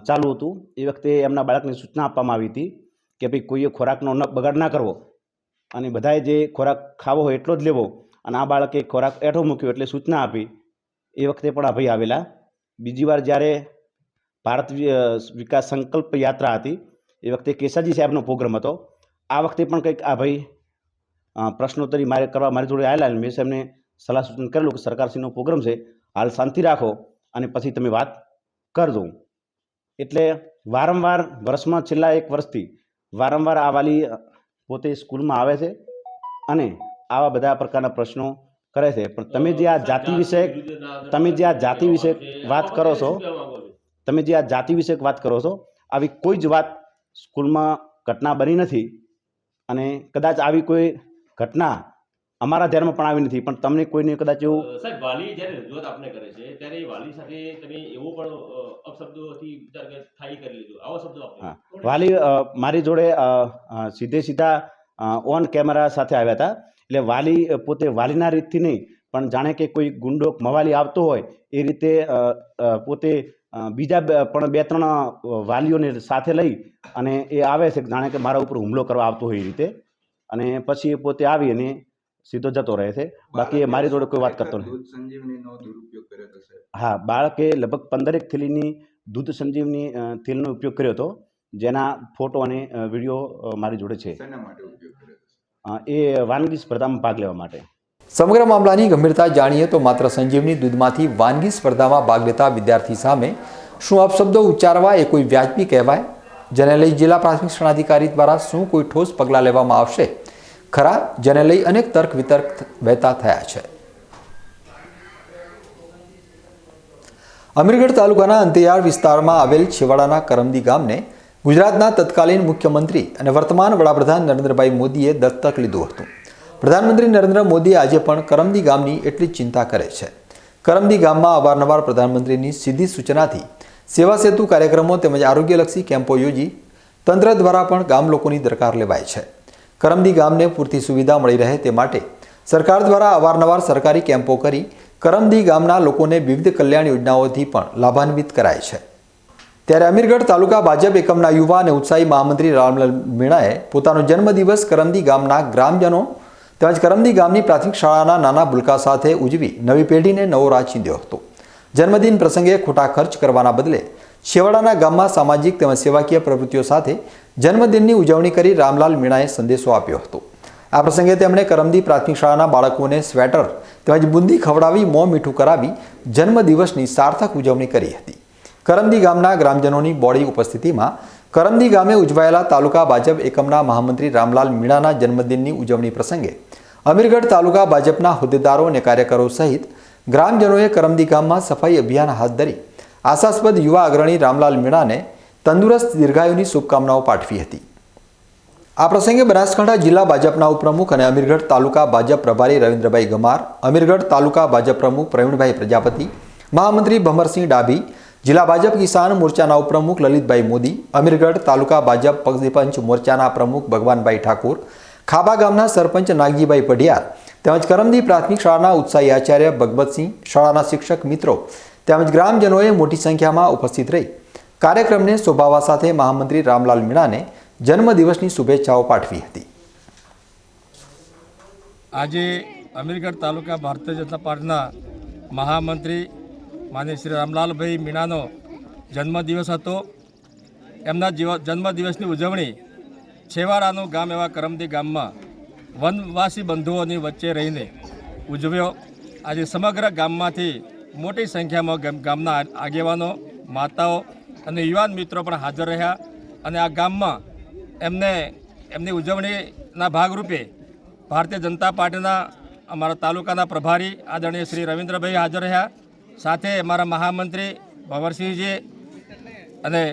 ચાલુ હતું. એ વખતે એમના બાળકને સૂચના આપવામાં આવી હતી કે ભાઈ કોઈએ ખોરાકનો બગાડ ના કરવો અને બધાએ જે ખોરાક ખાવો હોય એટલો જ લેવો. અને આ બાળકે ખોરાક એઠો મૂક્યો એટલે સૂચના આપી. એ વખતે પણ આ ભાઈ આવેલા. બીજી વાર જ્યારે ભારત વિકાસ સંકલ્પ યાત્રા હતી એ વખતે કેસાજી સાહેબનો પ્રોગ્રામ હતો. આ વખતે પણ કંઈક આ ભાઈ પ્રશ્નોત્તરી મારી જોડે આવેલા. મેં એમને સલાહ સૂચન કરેલું કે સરકારશ્રીનો પ્રોગ્રામ છે, હાલ શાંતિ રાખો અને પછી તમે વાત કરજો. એટલે વારંવાર વર્ષમાં છેલ્લા 1 વર્ષથી વારંવાર આ વાલી પોતે સ્કૂલમાં આવે છે અને આવા બધા પ્રકારના પ્રશ્નો કરે છે. પણ તમે જે આ જાતિ વિષયક વાત કરો છો આવી કોઈ જ વાત સ્કૂલમાં ઘટના બની નથી અને કદાચ આવી કોઈ ઘટના અમારા ધ્યાનમાં પણ આવી નથી. પણ તમને કોઈને કદાચ એવું સાહેબ વાલી જ્યારે રજૂઆત આપને કરે છે ત્યારે વાલી સાથે તમે એવો પણ અપશબ્દોથી થાઈ કરી લીધું, આવો શબ્દો આપને? વાલી મારી જોડે સીધા ઓન કેમેરા સાથે આવ્યા હતા. એટલે વાલી પોતે વાલીના રીતથી નહીં પણ જાણે કે કોઈ ગુંડો મવાલી આવતો હોય એ રીતે પોતે બીજા પણ 2-3 વાલીઓને સાથે લઈ અને એ આવે છે જાણે કે મારા ઉપર હુમલો કરવા આવતો હોય એ રીતે. અને પછી એ પોતે આવી અને સીધો જતો રહે છે. બાકી એ મારી જોડે કોઈ વાત કરતો નથી. દૂધ સંજીવનીનો દુરુપયોગ કર્યો હતો સાહેબ? હા, બાળકે લગભગ 15 થેલીની દૂધ સંજીવની તેલનો ઉપયોગ કર્યો હતો, જેના ફોટો અને વિડીયો મારી જોડે છે. શેના માટે ઉપયોગ કર્યો હતો? એ વાનગી સ્પર્ધામાં ભાગ લેવા માટે. સમગ્ર મામલાની ગંભીરતા જાણીએ તો માત્ર સંજીવની દૂધમાંથી વાનગી સ્પર્ધામાં ભાગ લેતા વિદ્યાર્થી સામે શું અપશબ્દો ઉચ્ચારવા એ કોઈ વ્યાજબી કહેવાય? જેને લઈ જિલ્લા પ્રાથમિક શિક્ષણાધિકારી દ્વારા શું કોઈ ઠોસ પગલાં લેવામાં આવશે ખરા? જેને લઈ અનેક તર્ક વિતર્ક વહેતા થયા છે. અમીરગઢ તાલુકાના અંતરિયાળ વિસ્તારમાં આવેલ છેવાડાના કરમદી ગામને ગુજરાતના તત્કાલીન મુખ્યમંત્રી અને વર્તમાન વડાપ્રધાન નરેન્દ્રભાઈ મોદીએ દત્તક લીધું હતું. પ્રધાનમંત્રી નરેન્દ્ર મોદી આજે પણ કરમદી ગામની એટલી જ ચિંતા કરે છે. કરમદી ગામમાં અવારનવાર પ્રધાનમંત્રીની સીધી સૂચનાથી સેવા સેતુ કાર્યક્રમો તેમજ આરોગ્યલક્ષી કેમ્પો યોજી તંત્ર દ્વારા પણ ગામ લોકોની દરકાર લેવાય છે. કરમદી ગામને પૂરતી સુવિધા મળી રહે તે માટે સરકાર દ્વારા અવારનવાર સરકારી કેમ્પો કરી કરમદી ગામના લોકોને વિવિધ કલ્યાણ યોજનાઓથી પણ લાભાન્વિત કરાય છે. ત્યારે અમીરગઢ તાલુકા ભાજપ એકમના યુવા અને ઉત્સાહી મહામંત્રી રામલાલ મીણાએ પોતાનો જન્મદિવસ કરમદી ગામના ગ્રામજનો તેમજ કરમદી ગામની પ્રાથમિક શાળાના નાના ભૂલકા સાથે ઉજવી નવી પેઢીને નવો રાહ ચીંધ્યો હતો. જન્મદિન પ્રસંગે ખોટા ખર્ચ કરવાના બદલે છેવાડાના ગામમાં સામાજિક તેમજ સેવાકીય પ્રવૃત્તિઓ સાથે જન્મદિનની ઉજવણી કરી રામલાલ મીણાએ સંદેશો આપ્યો હતો. આ પ્રસંગે તેમણે કરમદી પ્રાથમિક શાળાના બાળકોને સ્વેટર તેમજ બુંદી ખવડાવી મોં મીઠું કરાવી જન્મદિવસની સાર્થક ઉજવણી કરી હતી. કરમદી ગામના ગ્રામજનોની બોડી ઉપસ્થિતિમાં કરમદી ગામે ઉજવાયેલા તાલુકા ભાજપ એકમના મહામંત્રી રામલાલ મીણાના જન્મદિનની ઉજવણી પ્રસંગે અમીરગઢ તાલુકા ભાજપના હોદ્દેદારો અને કાર્યકરો સહિત ગ્રામજનોએ કરમદી ગામમાં સફાઈ અભિયાન હાથ ધરી આશાસ્પદ યુવા અગ્રણી રામલાલ મીણાને તંદુરસ્ત દીર્ઘાયુની શુભકામનાઓ પાઠવી હતી. આ પ્રસંગે બનાસકાંઠા જિલ્લા ભાજપના ઉપપ્રમુખ અને અમીરગઢ તાલુકા ભાજપ પ્રભારી રવિન્દ્રભાઈ ગમાર, અમીરગઢ તાલુકા ભાજપ પ્રમુખ પ્રવીણભાઈ પ્રજાપતિ, મહામંત્રી ભમરસિંહ ડાભી, જિલ્લા ભાજપ કિસાન મોરચાના ઉપપ્રમુખ લલિતભાઈ મોદી, અમીરગઢ તાલુકા ભાજપ પંચ મોરચાના પ્રમુખ ભગવાનભાઈ ઠાકોર, ખાબા ગામના સરપંચ નાગજીભાઈ પઢિયાર તેમજ કરમદી પ્રાથમિક શાળાના ઉત્સાહી આચાર્ય ભગવતસિંહ, શાળાના શિક્ષક મિત્રો તેમજ ગ્રામજનોએ મોટી સંખ્યામાં ઉપસ્થિત રહી કાર્યક્રમને શોભાવવા સાથે મહામંત્રી રામલાલ મીણાને જન્મદિવસની શુભેચ્છાઓ પાઠવી હતી. આજે અમીરગઢ તાલુકા ભારતીય જનતા પાર્ટીના મહામંત્રી માનનીય શ્રી રામલાલભાઈ મીણાનો જન્મદિવસ હતો. એમના જન્મદિવસની ઉજવણી છેવાડાનું ગામ એવા કરમદી ગામમાં વનવાસી બંધુઓની વચ્ચે રહીને ઉજવ્યો. આજે સમગ્ર ગામમાંથી મોટી સંખ્યામાં ગામના આગેવાનો, માતાઓ અને યુવાન મિત્રો પણ હાજર રહ્યા અને આ ગામમાં એમની ઉજવણીના ભાગરૂપે ભારતીય જનતા પાર્ટીના અમારા તાલુકાના પ્રભારી આદરણીય શ્રી રવિન્દ્રભાઈ હાજર રહ્યા, સાથે અમારા મહામંત્રી ભંવરસિંહજી અને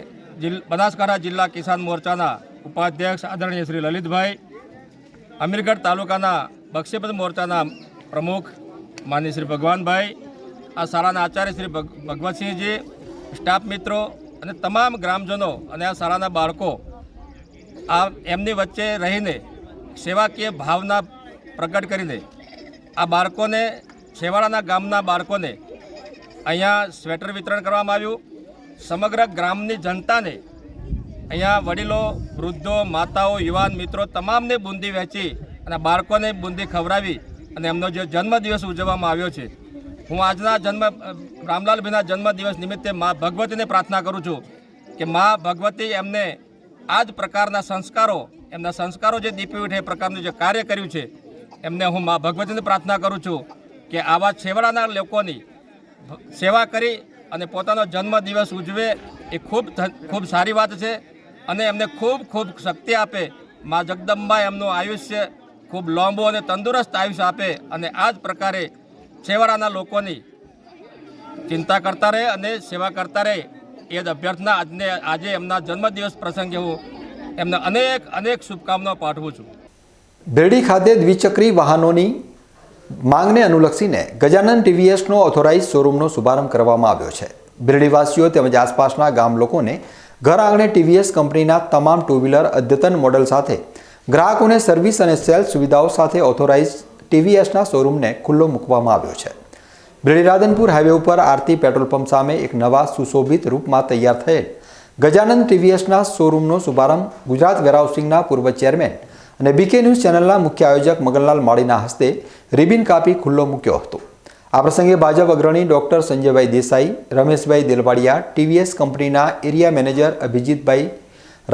બનાસકાંઠા જિલ્લા કિસાન મોરચાના ઉપાધ્યક્ષ આદરણીય શ્રી લલિતભાઈ, અમીરગઢ તાલુકાના બક્ષીપત મોરચાના પ્રમુખ માનનીય શ્રી ભગવાનભાઈ, આ શાળાના આચાર્ય શ્રી ભગવતસિંહજી, સ્ટાફ મિત્રો અને તમામ ગ્રામજનો અને આ શાળાના બાળકો આ એમની વચ્ચે રહીને સેવાકીય ભાવના પ્રગટ કરીને આ બાળકોને, છેવાડાના ગામના બાળકોને અહીંયા સ્વેટર વિતરણ કરવામાં આવ્યું. સમગ્ર ગ્રામની જનતાને અહીંયા વડીલો, વૃદ્ધો, માતાઓ, યુવાન મિત્રો તમામને બુંદી વહેંચી અને બાળકોને બુંદી ખવડાવી અને એમનો જે જન્મદિવસ ઉજવવામાં આવ્યો છે. હું આજના રામલાલભાઈના જન્મદિવસ નિમિત્તે મા ભગવતીને પ્રાર્થના કરું છું કે મા ભગવતી એમને આ જ પ્રકારના સંસ્કારો જે દીપી ઉઠે એ પ્રકારનું જે કાર્ય કર્યું છે એમને હું મા ભગવતીને પ્રાર્થના કરું છું કે આવા છેવાડાના લોકોની સેવા કરી અને પોતાનો જન્મદિવસ ઉજવે એ ખૂબ સારી વાત છે અને એમને ખૂબ શક્તિ આપે. મા જગદંબા એમનું આયુષ્ય ખૂબ લાંબુ અને તંદુરસ્ત આયુષ્ય આપે અને આ જ પ્રકારે છેવાડાના લોકોની ચિંતા કરતા રહે અને સેવા કરતા રહે એ જ અભ્યર્થના આજે એમના જન્મદિવસ પ્રસંગે હું એમને અનેક શુભકામનાઓ પાઠવું છું. બેરડી ખાતે દ્વિચક્રી વાહનોની માંગને અનુલક્ષીને ગજાનન ટીવીએસનો ઓથોરાઇઝ શોરૂમનો શુભારંભ કરવામાં આવ્યો છે. બેરડીવાસીઓ તેમજ આસપાસના ગામ લોકોને ઘર આંગણે ટીવીએસ કંપનીના તમામ ટુ વ્હીલર અદ્યતન મોડલ સાથે ગ્રાહકોને સર્વિસ અને સેલ્સ સુવિધાઓ સાથે ઓથોરાઇઝ ટીવીએસના શોરૂમને ખુલ્લો મૂકવામાં આવ્યો છે. બેરડી રાધનપુર હાઈવે ઉપર આરતી પેટ્રોલ પંપ સામે એક નવા સુશોભિત રૂપમાં તૈયાર થયેલ ગજાનંદ ટીવીએસના શોરૂમનો શુભારંભ ગુજરાત વેરહાઉસિંગના પૂર્વ ચેરમેન અને બીકે ન્યૂઝ ચેનલના મુખ્ય આયોજક મગનલાલ માળીના હસ્તે રિબિન કાપી ખુલ્લો મૂક્યો હતો. આ પ્રસંગે ભાજપ અગ્રણી ડોક્ટર સંજયભાઈ દેસાઈ, રમેશભાઈ દેલવાડિયા, ટીવીએસ કંપનીના area manager અભિજીતભાઈ,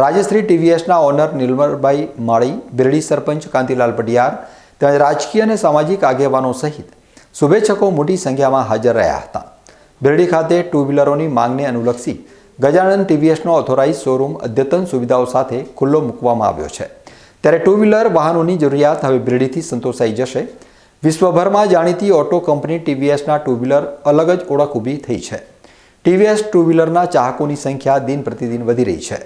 Rajshree ટીવીએસના honour Nirmalbhai માળી, બેરડી સરપંચ કાંતિલાલ પટિયાર તેમજ રાજકીય અને સામાજિક આગેવાનો સહિત શુભેચ્છકો મોટી સંખ્યામાં હાજર રહ્યા હતા. બેરડી ખાતે ટુ વ્હીલરોની માંગને અનુલક્ષી ગજાનન ટીવીએસનો ઓથોરાઇઝ શોરૂમ અદ્યતન સુવિધાઓ સાથે ખુલ્લો મૂકવામાં આવ્યો છે. ત્યારે ટુ વ્હીલર વાહનોની જરૂરિયાત હવે બેરડીથી સંતોષાઈ જશે. વિશ્વભરમાં જાણીતી ઓટો કંપની ટીવીએસના ટુ વ્હીલર અલગ જ ઓળખ ઊભી થઈ છે. ટીવીએસ ટુ વ્હીલરના ચાહકોની સંખ્યા દિન પ્રતિદિન વધી રહી છે.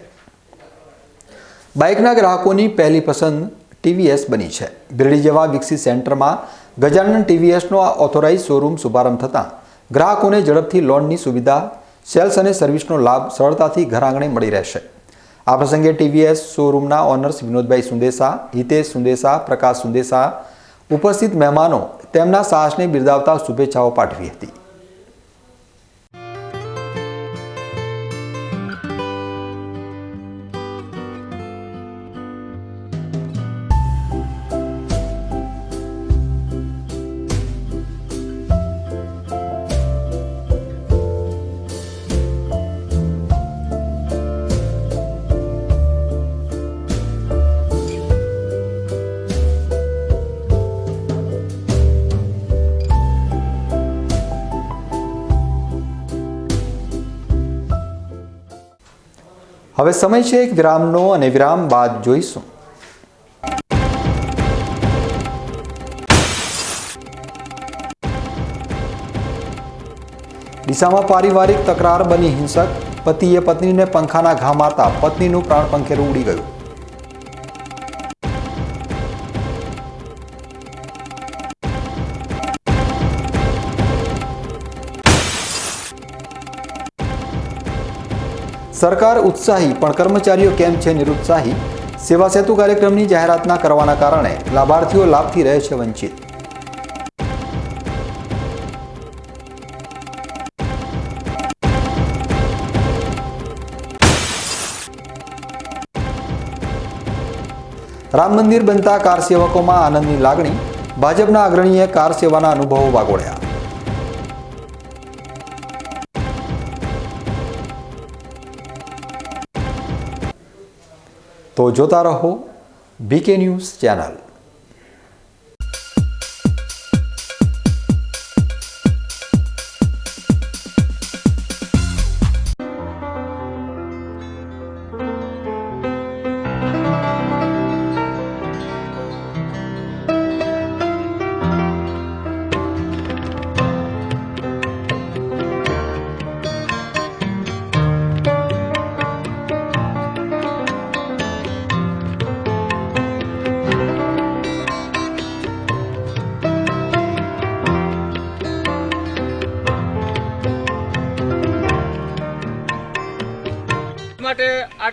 બાઇકના ગ્રાહકોની પહેલી પસંદ ટીવીએસ બની છે. બેરડી જેવા વિકસિત સેન્ટરમાં ગજાનન ટીવીએસનો આ ઓથોરાઇઝ શોરૂમ શુભારંભ થતાં ગ્રાહકોને ઝડપથી લોનની સુવિધા, સેલ્સ અને સર્વિસનો લાભ સરળતાથી ઘર આંગણે મળી રહેશે. આ પ્રસંગે ટીવીએસ શોરૂમના ઓનર્સ વિનોદભાઈ સુંદેસા, હિતેશ સુંદેસા, પ્રકાશ સુંદેસા ઉપસ્થિત મહેમાનો તેમના સાહસને બિરદાવતા શુભેચ્છાઓ પાઠવી હતી. હવે સમય છે એક વિરામનો અને વિરામ બાદ જોઈશું. ડીસામાં પારિવારિક તકરાર બની હિંસક. પતિએ પત્નીને પંખાના ઘા મારતા પત્નીનું પ્રાણ પંખેરું ઉડી ગયું. સરકાર ઉત્સાહી પણ કર્મચારીઓ કેમ છે નિરુત્સાહી? સેવા સેતુ કાર્યક્રમની જાહેરાત ના કરવાના કારણે લાભાર્થીઓ લાભથી રહે છે વંચિત. રામ મંદિર બનતા કાર સેવકોમાં આનંદની લાગણી. ભાજપના અગ્રણીએ કાર સેવાના અનુભવો વાગોળ્યા. તો જોતા રહો બીકે ન્યૂઝ ચેનલ.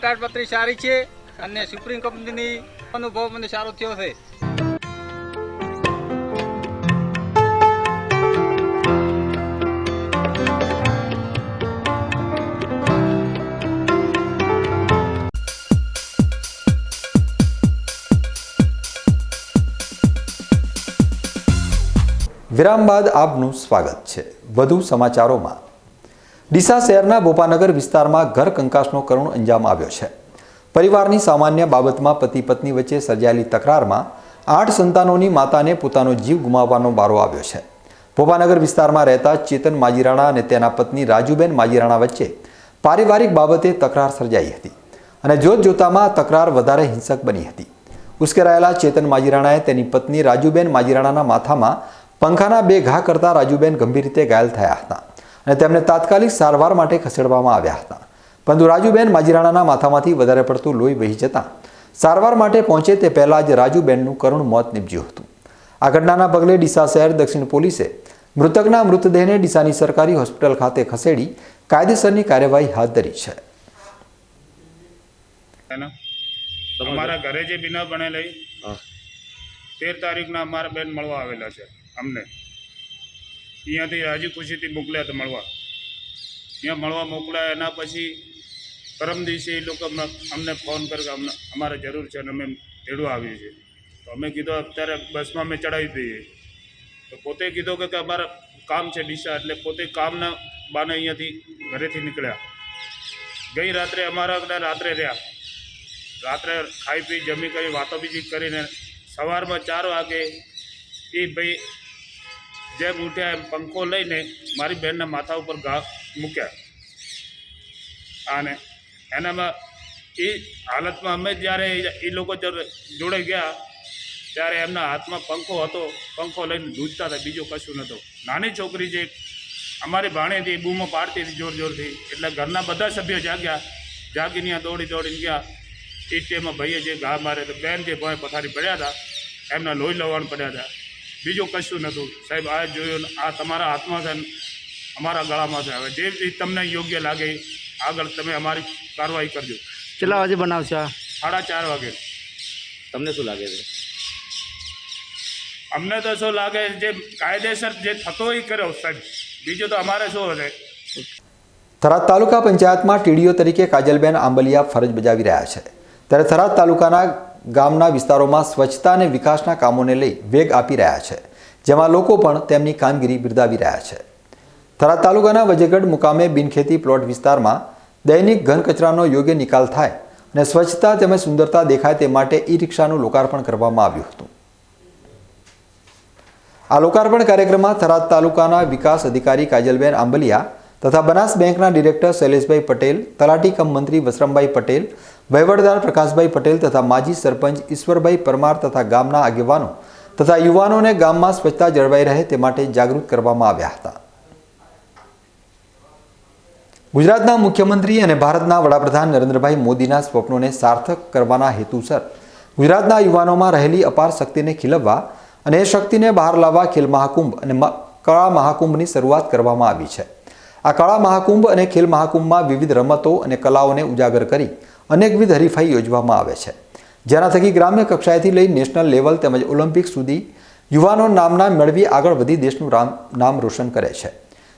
કાગળપત્રી સારી છે અને સુપ્રીમ કંપનીની અનુભવ મને સારો થયો છે. વિરામ બાદ આપનું સ્વાગત છે. વધુ સમાચારોમાં ડીસા શહેરના બોપાનગર વિસ્તારમાં ઘર કંકાસનો કરુણ અંજામ આવ્યો છે. પરિવારની સામાન્ય બાબતમાં પતિ પત્ની વચ્ચે સર્જાયેલી તકરારમાં 8 સંતાનોની માતાને પોતાનો જીવ ગુમાવવાનો વારો આવ્યો છે. બોપાનગર વિસ્તારમાં રહેતા ચેતન માજીરાણા અને તેના પત્ની રાજુબેન માજીરાણા વચ્ચે પારિવારિક બાબતે તકરાર સર્જાઈ હતી અને જોતજોતામાં તકરાર વધારે હિંસક બની હતી. ઉશ્કેરાયેલા ચેતન માજીરાણાએ તેની પત્ની રાજુબેન માજીરાણાના માથામાં પંખાના 2 ઘા કરતા રાજુબેન ગંભીર રીતે ઘાયલ થયા હતા અને તેમને તાત્કાલિક સારવાર માટે ખસેડવામાં આવ્યા હતા. પરંતુ રાજુબેન માજીરાણાના માથામાંથી વધારે પડતું લોહી વહી જતાં સારવાર માટે પહોંચે તે પહેલાં જ રાજુબેનનું કરુણ મોત નીપજ્યું હતું. આ ઘટનાના પગલે ડીસા શહેર દક્ષિણ પોલીસે મૃતકના મૃતદેહને ડીસાની સરકારી હોસ્પિટલ ખાતે ખસેડી કાયદેસરની કાર્યવાહી હાથ ધરી છે. અમારા ઘરે જે બિના બનેલી 13 તારીખના અમારા બેન મળવા આવેલા છે. અમને અહીંયાથી રાજી ખુશીથી મોકલ્યા હતા મળવા. અહીંયા મળવા મોકલ્યા એના પછી પરમ દિવસે એ લોકો અમને ફોન કર્યો કે અમારે જરૂર છે અને અમે તેડવા આવીએ છીએ. તો અમે કીધું અત્યારે બસમાં અમે ચડાવી દઈએ. તો પોતે કીધું કે અમારે કામ છે ડીસા, એટલે પોતે કામના બાને અહીંયાથી ઘરેથી નીકળ્યા. ગઈ રાત્રે અમારા રાત્રે રહ્યા. રાત્રે ખાઈ પી જમી કરી વાતો બીજી કરીને સવારમાં 4 વાગે એ ભાઈ જેમ ઉઠ્યા એમ પંખો લઈને મારી બહેનના માથા ઉપર ઘા મૂક્યા. અને એનામાં એ હાલતમાં અમે જ્યારે એ લોકો જોડે ગયા ત્યારે એમના હાથમાં પંખો હતો. પંખો લઈને ધૂજતા હતા, બીજું કશું નહોતું. નાની છોકરી જે અમારી ભાણેથી બૂમો પાડતી હતી જોર જોરથી, એટલે ઘરના બધા સભ્યો જાગ્યા. જાગીને દોડીને ગયા. એ ટાઈમમાં ભાઈએ જે ઘા મારે તો બેન જે ભાઈ પથારી પડ્યા હતા એમના લોહી લવાણ પડ્યા હતા, બીજું કશું નહોતું. સાહેબ આ જોયું, આ તમારા હાથમાં છે, અમારા ગળામાં છે. હવે જે તમને યોગ્ય લાગે આગળ તમે અમારી કાર્યવાહી કરજો. કેટલા વાગે બનાવશે? 4:30 વાગે. તમને શું લાગે છે? અમને તો શું લાગે, જે કાયદેસર જે થતો એ કર્યો સાહેબ, બીજું તો અમારે શું હશે. થરાદ તાલુકા પંચાયતમાં ટીડીઓ તરીકે કાજલબેન આંબલિયા ફરજ બજાવી રહ્યા છે. ત્યારે થરાદ તાલુકાના ગામના વિસ્તારોમાં સ્વચ્છતા અને વિકાસના કામોને લઈ વેગ આપી રહ્યા છે, જેમાં લોકો પણ તેમની કામગીરી બિરદાવી રહ્યા છે. થરાદ તાલુકાના વજેગઢ મુકામે બિનખેતી પ્લોટ વિસ્તારમાં દૈનિક ઘન કચરાનો યોગ્ય નિકાલ થાય અને સ્વચ્છતા તેમજ સુંદરતા દેખાય તે માટે ઈ રિક્ષાનું લોકાર્પણ કરવામાં આવ્યું હતું. આ લોકાર્પણ કાર્યક્રમમાં થરાદ તાલુકાના વિકાસ અધિકારી કાજલબેન આંબલિયા તથા બનાસ બેંકના ડિરેક્ટર શૈલેષભાઈ પટેલ, તલાટી કમ મંત્રી વસરામભાઈ પટેલ, વહીવટદાર પ્રકાશભાઈ પટેલ તથા માજી સરપંચ ઈશ્વરભાઈ પરમાર તથા ગામના આગેવાનો તથા યુવાનોને ગામમાં સ્વચ્છતા જળવાઈ રહે તે માટે જાગૃત કરવામાં આવ્યા હતા. ગુજરાતના મુખ્યમંત્રી અને ભારતના વડાપ્રધાન નરેન્દ્રભાઈ મોદીના સ્વપ્નોને સાર્થક કરવાના હેતુસર ગુજરાતના યુવાનોમાં રહેલી અપાર શક્તિને ખીલવવા અને એ શક્તિને બહાર લાવવા ખેલ મહાકુંભ અને કળા મહાકુંભની શરૂઆત કરવામાં આવી છે. આ કળા મહાકુંભ અને ખેલ મહાકુંભમાં વિવિધ રમતો અને કલાઓને ઉજાગર કરી અનેકવિધ હરીફાઈ યોજવામાં આવે છે, જેના થકી ગ્રામ્ય કક્ષાએથી લઈ નેશનલ લેવલ તેમજ ઓલિમ્પિક સુધી યુવાનો નામના મેળવી આગળ વધી દેશનું નામ રોશન કરે છે.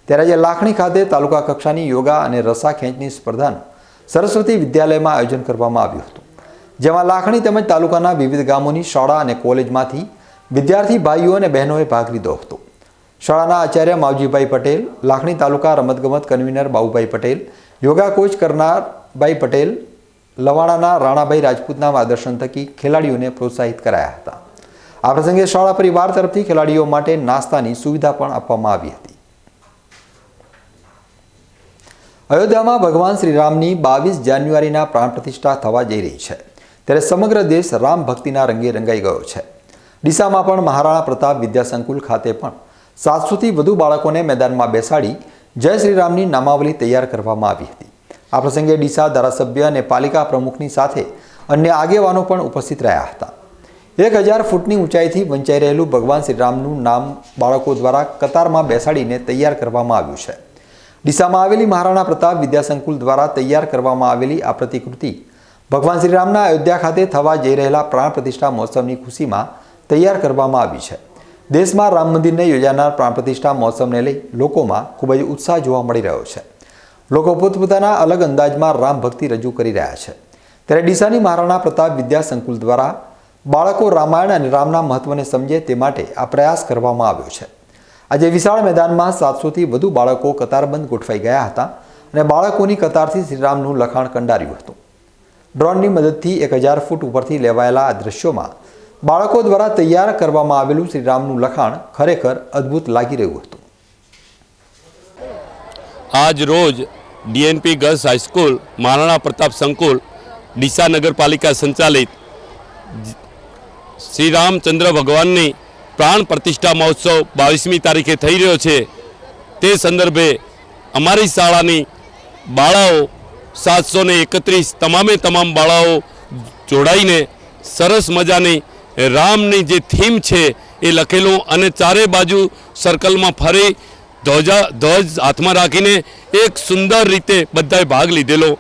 ત્યારે આજે લાખણી ખાતે તાલુકા કક્ષાની યોગા અને રસા ખેંચની સ્પર્ધાનું સરસ્વતી વિદ્યાલયમાં આયોજન કરવામાં આવ્યું હતું, જેમાં લાખણી તેમજ તાલુકાના વિવિધ ગામોની શાળા અને કોલેજમાંથી વિદ્યાર્થી ભાઈઓ અને બહેનોએ ભાગ લીધો હતો. શાળાના આચાર્ય માવજીભાઈ પટેલ, લાખણી તાલુકા રમતગમત કન્વીનર બાબુભાઈ પટેલ, યોગા કોચ કરનારભાઈ પટેલ, લવાણાના રાણાભાઈ રાજપૂતના માર્ગદર્શન થકી ખેલાડીઓને પ્રોત્સાહિત કરાયા હતા. આ પ્રસંગે શાળા પરિવાર તરફથી ખેલાડીઓ માટે નાસ્તાની સુવિધા પણ આપવામાં આવી હતી. અયોધ્યામાં ભગવાન શ્રીરામની 22 જાન્યુઆરીના પ્રાણ પ્રતિષ્ઠા થવા જઈ રહી છે, ત્યારે સમગ્ર દેશ રામ ભક્તિના રંગે રંગાઈ ગયો છે. ડીસામાં પણ મહારાણા પ્રતાપ વિદ્યાસંકુલ ખાતે પણ 700થી વધુ બાળકોને મેદાનમાં બેસાડી જય શ્રીરામની નામાવલી તૈયાર કરવામાં આવી હતી. આ પ્રસંગે ડીસા ધારાસભ્ય અને પાલિકા પ્રમુખની સાથે અન્ય આગેવાનો પણ ઉપસ્થિત રહ્યા હતા. 1000 ફૂટની ઊંચાઈથી વંચાઈ રહેલું ભગવાન શ્રીરામનું નામ બાળકો દ્વારા કતારમાં બેસાડીને તૈયાર કરવામાં આવ્યું છે. ડીસામાં આવેલી મહારાણા પ્રતાપ વિદ્યાસંકુલ દ્વારા તૈયાર કરવામાં આવેલી આ પ્રતિકૃતિ ભગવાન શ્રીરામના અયોધ્યા ખાતે થવા જઈ રહેલા પ્રાણ પ્રતિષ્ઠા મહોત્સવની ખુશીમાં તૈયાર કરવામાં આવી છે. દેશમાં રામ મંદિરને યોજાનાર પ્રાણ પ્રતિષ્ઠા મહોત્સવને લઈ લોકોમાં ખૂબ જ ઉત્સાહ જોવા મળી રહ્યો છે. લોકો પોતપોતાના અલગ અંદાજમાં રામ ભક્તિ રજૂ કરી રહ્યા છે. ત્યારે ડીસાની મહારાણા પ્રતાપ વિદ્યા સંકુલ દ્વારા બાળકો રામાયણ અને રામના મહત્વને સમજે તે માટે આ પ્રયાસ કરવામાં આવ્યો છે. આજે વિશાળ મેદાનમાં 700થી વધુ બાળકો કતારબંધ ગોઠવાઈ ગયા હતા અને બાળકોની કતારથી શ્રીરામનું લખાણ કંડાર્યું હતું. ડ્રોનની મદદથી 1000 ફૂટ ઉપરથી લેવાયેલા આ દ્રશ્યોમાં બાળકો દ્વારા તૈયાર કરવામાં આવેલું શ્રીરામનું લખાણ ખરેખર અદ્ભુત લાગી રહ્યું હતું. આજ રોજ DNP girls high school Maharana Pratap સંકુલ ડીસા નગરપાલિકા સંચાલિત શ્રી રામચંદ્ર ભગવાનની પ્રાણ પ્રતિષ્ઠા મહોત્સવ 22મી તારીખે થઈ રહ્યો છે. તે સંદર્ભે અમારી શાળાની બાળાઓ 731 તમામ બાળાઓ જોડાઈને સરસ મજાની રામની જે થીમ છે એ લખેલું અને ચારે બાજુ સર્કલમાં ફરી ધ્વજ હાથમાં રાખીને એક સુંદર રીતે બધાએ ભાગ લીધેલો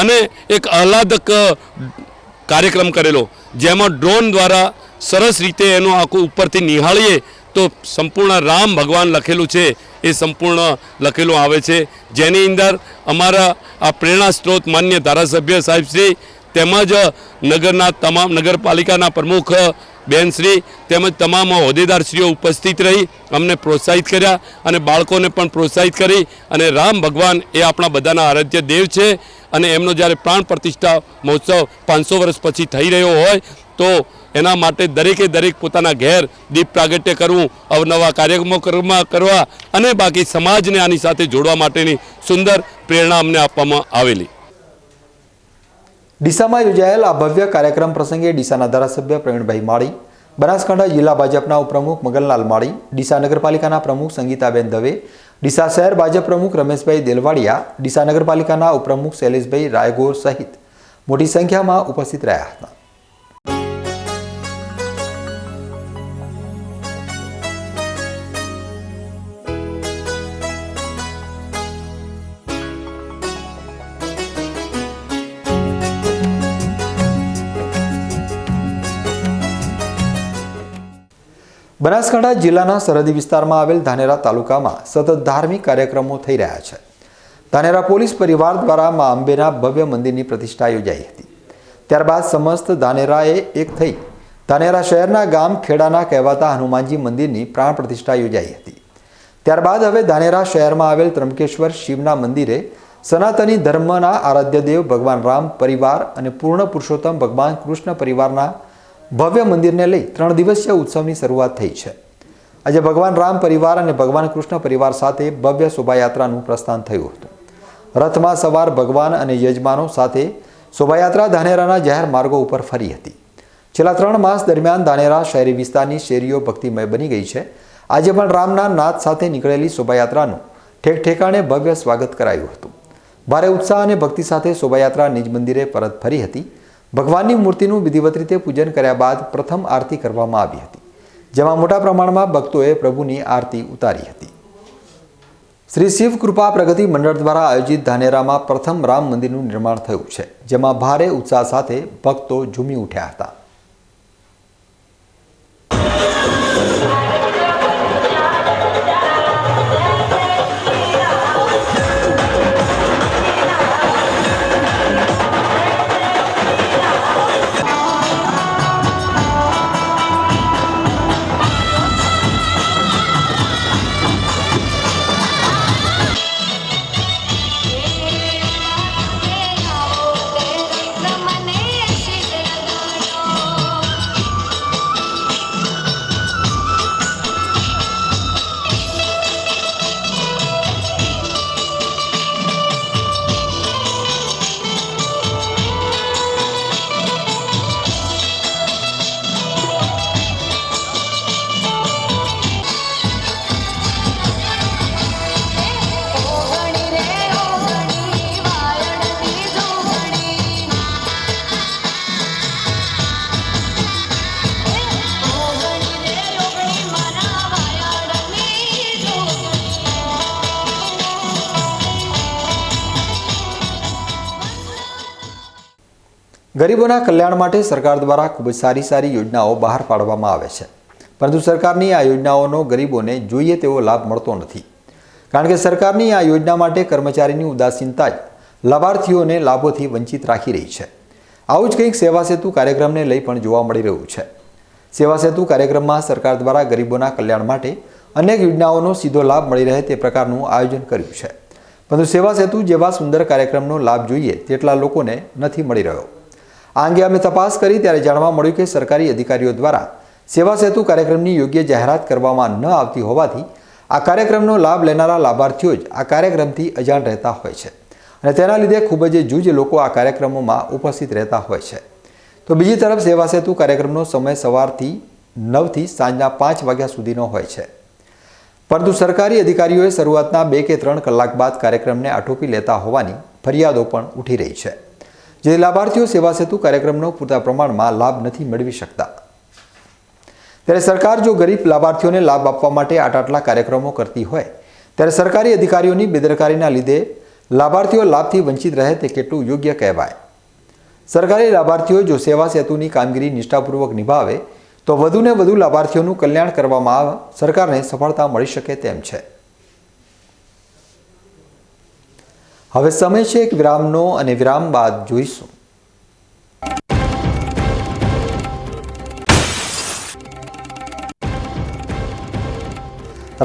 અને એક આહલાદક કાર્યક્રમ કરેલો, જેમાં ડ્રોન દ્વારા સરસ રીતે એનું આખું ઉપરથી નિહાળીએ તો સંપૂર્ણ રામ ભગવાન લખેલું છે એ સંપૂર્ણ લખેલું આવે છે. જેની અંદર અમારા આ પ્રેરણા સ્ત્રોત માન્ય ધારાસભ્ય સાહેબશ્રી તેમજ નગરપાલિકાના પ્રમુખ બેનશ્રી તેમજ તમામ હોદ્દેદારશ્રીઓ ઉપસ્થિત રહી અમને પ્રોત્સાહિત કર્યા અને બાળકોને પણ પ્રોત્સાહિત કરી. અને રામ ભગવાન એ આપણા બધાના આરાધ્ય દેવ છે અને એમનો જ્યારે પ્રાણ પ્રતિષ્ઠા મહોત્સવ 500 વર્ષ પછી થઈ રહ્યો હોય તો એના માટે દરેક પોતાના ઘેર દીપ પ્રાગટ્ય કરવું, અવનવા કાર્યક્રમો કરવા અને બાકી સમાજને આની સાથે જોડવા માટેની સુંદર પ્રેરણા અમને આપવામાં આવેલી. ડીસામાં યોજાયેલ આ ભવ્ય કાર્યક્રમ પ્રસંગે ડીસાના ધારાસભ્ય પ્રવીણભાઈ માળી, બનાસકાંઠા જિલ્લા ભાજપના ઉપપ્રમુખ મગનલાલ માળી, ડીસા નગરપાલિકાના પ્રમુખ સંગીતાબેન દવે, ડીસા શહેર ભાજપ પ્રમુખ રમેશભાઈ દેલવાડિયા, ડીસા નગરપાલિકાના ઉપપ્રમુખ શૈલેષભાઈ રાયગોર સહિત મોટી સંખ્યામાં ઉપસ્થિત રહ્યા હતા. બનાસકાંઠા જિલ્લાના સરહદી વિસ્તારમાં આવેલ ધાનેરા તાલુકામાં સતત ધાર્મિક કાર્યક્રમો થઈ રહ્યા છે. ધાનેરા પોલીસ પરિવાર દ્વારા મા અંબેના ભવ્ય મંદિરની પ્રતિષ્ઠા યોજાઈ હતી. ત્યારબાદ સમસ્ત ધાનેરાએ એક થઈ ધાનેરા શહેરના ગામ ખેડાના કહેવાતા હનુમાનજી મંદિરની પ્રાણ પ્રતિષ્ઠા યોજાઈ હતી. ત્યારબાદ હવે ધાનેરા શહેરમાં આવેલ ત્રંબકેશ્વર શિવના મંદિરે સનાતની ધર્મના આરાધ્ય દેવ ભગવાન રામ પરિવાર અને પૂર્ણ પુરુષોત્તમ ભગવાન કૃષ્ણ પરિવારના ભવ્ય મંદિરને લઈ 3 દિવસીય ઉત્સવની શરૂઆત થઈ છે. આજે ભગવાન રામ પરિવાર અને ભગવાન કૃષ્ણ પરિવાર સાથે ભવ્ય શોભાયાત્રાનું પ્રસ્થાન થયું હતું. રથમાં સવાર ભગવાન અને યજમાનો સાથે શોભાયાત્રા ધાનેરાના જાહેર માર્ગો ઉપર ફરી હતી. છેલ્લા 3 માસ દરમિયાન ધાનેરા શહેરી વિસ્તારની શેરીઓ ભક્તિમય બની ગઈ છે. આજે પણ રામના નાદ સાથે નીકળેલી શોભાયાત્રાનું ઠેક ઠેકાણે ભવ્ય સ્વાગત કરાયું હતું. ભારે ઉત્સાહ અને ભક્તિ સાથે શોભાયાત્રા નિજ મંદિરે પરત ફરી હતી. ભગવાનની મૂર્તિનું વિધિવત રીતે પૂજન કર્યા બાદ પ્રથમ આરતી કરવામાં આવી હતી, જેમાં મોટા પ્રમાણમાં ભક્તોએ પ્રભુની આરતી ઉતારી હતી. શ્રી શિવ કૃપા પ્રગતિ મંડળ દ્વારા આયોજિત ધાનેરામાં પ્રથમ રામ મંદિરનું નિર્માણ થયું છે, જેમાં ભારે ઉત્સાહ સાથે ભક્તો ઝૂમી ઉઠ્યા હતા. ગરીબોના કલ્યાણ માટે સરકાર દ્વારા ખૂબ જ સારી યોજનાઓ બહાર પાડવામાં આવે છે, પરંતુ સરકારની આ યોજનાઓનો ગરીબોને જોઈએ તેવો લાભ મળતો નથી, કારણ કે સરકારની આ યોજના માટે કર્મચારીની ઉદાસીનતા જ લાભાર્થીઓને લાભોથી વંચિત રાખી રહી છે. આવું જ કંઈક સેવા સેતુ કાર્યક્રમને લઈ પણ જોવા મળી રહ્યું છે. સેવા સેતુ કાર્યક્રમમાં સરકાર દ્વારા ગરીબોના કલ્યાણ માટે અનેક યોજનાઓનો સીધો લાભ મળી રહે તે પ્રકારનું આયોજન કર્યું છે, પરંતુ સેવા સેતુ જેવા સુંદર કાર્યક્રમનો લાભ જોઈએ તેટલા લોકોને નથી મળી રહ્યો. આ અંગે અમે તપાસ કરી ત્યારે જાણવા મળ્યું કે સરકારી અધિકારીઓ દ્વારા સેવા સેતુ કાર્યક્રમની યોગ્ય જાહેરાત કરવામાં ન આવતી હોવાથી આ કાર્યક્રમનો લાભ લેનારા લાભાર્થીઓ જ આ કાર્યક્રમથી અજાણ રહેતા હોય છે અને તેના લીધે ખૂબ જ જૂજ લોકો આ કાર્યક્રમોમાં ઉપસ્થિત રહેતા હોય છે. તો બીજી તરફ સેવા સેતુ કાર્યક્રમનો સમય સવારથી 9 થી સાંજના 5 વાગ્યા સુધીનો હોય છે, પરંતુ સરકારી અધિકારીઓએ શરૂઆતના 2 કે 3 કલાક બાદ કાર્યક્રમને આટોપી લેતા હોવાની ફરિયાદો પણ ઉઠી રહી છે, જે લાભાર્થીઓ સેવા સેતુ કાર્યક્રમનો પૂરતા પ્રમાણમાં લાભ નથી મેળવી શકતા. ત્યારે સરકાર જો ગરીબ લાભાર્થીઓને લાભ આપવા માટે આટલા કાર્યક્રમો કરતી હોય ત્યારે સરકારી અધિકારીઓની બેદરકારીના લીધે લાભાર્થીઓ લાભથી વંચિત રહે તે કેટલું યોગ્ય કહેવાય. સરકારી લાભાર્થીઓ જો સેવા સેતુની કામગીરી નિષ્ઠાપૂર્વક નિભાવે તો વધુને વધુ લાભાર્થીઓનું કલ્યાણ કરવામાં સરકારને સફળતા મળી શકે તેમ છે. હવે સમય છે એક વિરામનો અને વિરામ બાદ જોઈશું.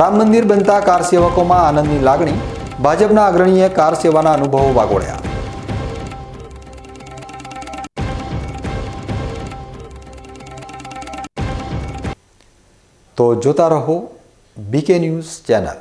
રામ મંદિર બનતા કાર સેવકોમાં આનંદની લાગણી, ભાજપના અગ્રણીએ કાર સેવાના અનુભવો વાગોળ્યા. તો જોતા રહો બીકે ન્યૂઝ ચેનલ.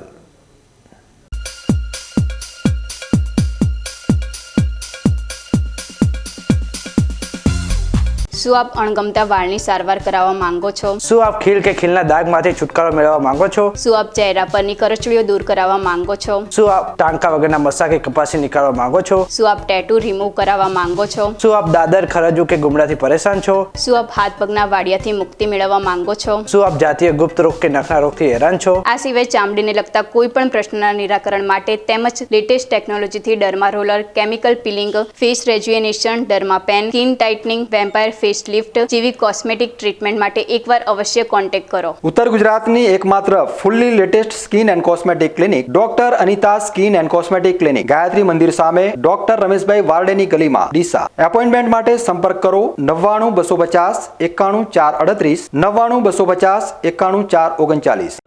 શું આપ અણગમતા વાળની સારવાર કરાવવા માંગો છો? શું આપ ખીલ કે ખીલના દાગમાંથી છુટકારો મેળવવા માંગો છો? શું આપ ચહેરા પરની કરચલીઓ દૂર કરાવવા માંગો છો? શું આપ ટાંકા વગરના મસા કે કપાસી નીકાળવા માંગો છો? શું આપ ટેટુ રિમૂવ કરાવવા માંગો છો? શું આપ દાદર, ખરજુ કે ગુમડાથી પરેશાન છો? શું આપ હાથ પગના વાડિયાથી મુક્તિ મેળવવા માંગો છો? શું આપ જાતીય ગુપ્ત રોગ કે નખના રોગથી હેરાન છો? આ સિવાય ચામડીને લગતા કોઈ પણ પ્રશ્નના નિરાકરણ માટે તેમજ લેટેસ્ટ ટેકનોલોજીથી derma roller, chemical peeling, face rejuvenation, derma pen, skin tightening, vampire face lift જેવી કોસ્મેટિક ટ્રીટમેન્ટ માટે એકવાર અવશ્ય કોન્ટેક્ટ કરો. ઉત્તર ગુજરાતની એકમાત્ર fully latest skin and cosmetic clinic doctor Anita skin and cosmetic clinic, Gayatri Mandir સામે, ડોક્ટર રમેશભાઈ વારડેની ગલીમાં, ડીસા. એપોઇન્ટમેન્ટ માટે સંપર્ક કરો 99 250 91 438 99 250 91 439.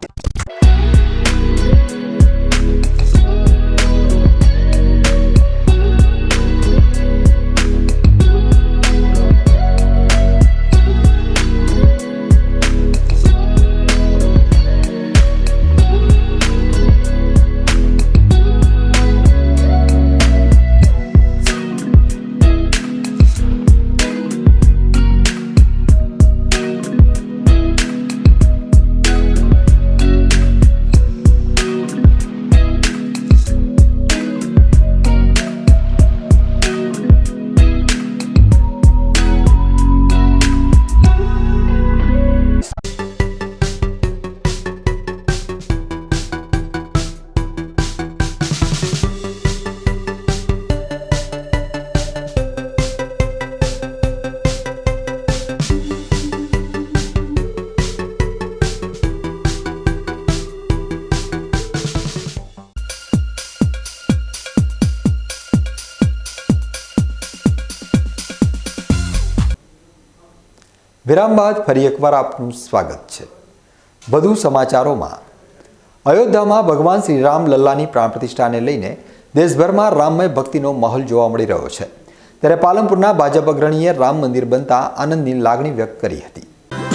વિરામ બાદ ફરી એકવાર આપનું સ્વાગત છે. વધુ સમાચારોમાં, અયોધ્યામાં ભગવાન શ્રી રામ લલ્લાની પ્રાણ પ્રતિષ્ઠાને લઈને દેશભરમાં રામમય ભક્તિનો માહોલ જોવા મળી રહ્યો છે. ત્યારે પાલનપુરના ભાજપ અગ્રણીએ રામ મંદિર બનતા આનંદની લાગણી વ્યક્ત કરી હતી.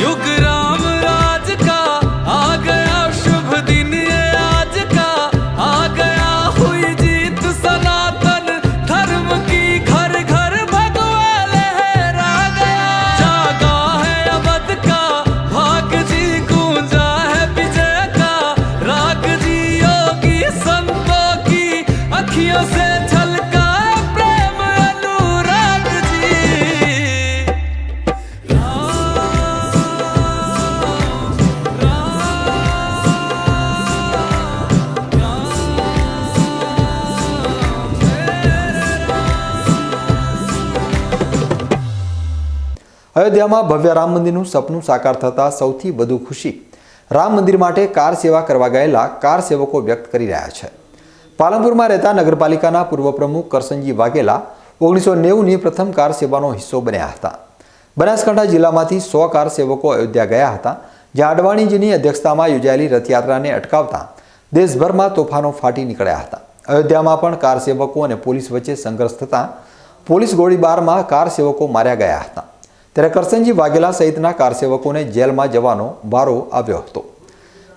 युग राम राज का आ गया शुभ दिन ये आज का आ गया हुई जीत सनातन धर्म की घर घर भगवा लहरा गया जागा है अवध का भाग जी गूंजा है विजय का राग जी योगी संतों की अखियों से झलका प्रेम अनुराग जी અયોધ્યામાં ભવ્ય રામ મંદિરનું સપનું સાકાર થતાં સૌથી વધુ ખુશી રામ મંદિર માટે કાર સેવા કરવા ગયેલા કાર સેવકો વ્યક્ત કરી રહ્યા છે. પાલનપુરમાં રહેતા નગરપાલિકાના પૂર્વ પ્રમુખ કરસનજી વાઘેલા 1990ની પ્રથમ કાર સેવાનો હિસ્સો બન્યા હતા. બનાસકાંઠા જિલ્લામાંથી 100 કાર સેવકો અયોધ્યા ગયા હતા, જ્યાં અડવાણીજીની અધ્યક્ષતામાં યોજાયેલી રથયાત્રાને અટકાવતા દેશભરમાં તોફાનો ફાટી નીકળ્યા હતા. અયોધ્યામાં પણ કાર સેવકો અને પોલીસ વચ્ચે સંઘર્ષ થતાં પોલીસ ગોળીબારમાં કાર સેવકો માર્યા ગયા હતા. ત્યારે કરસનજી વાઘેલા સહિતના કાર સેવકોને જેલમાં જવાનો વારો આવ્યો હતો.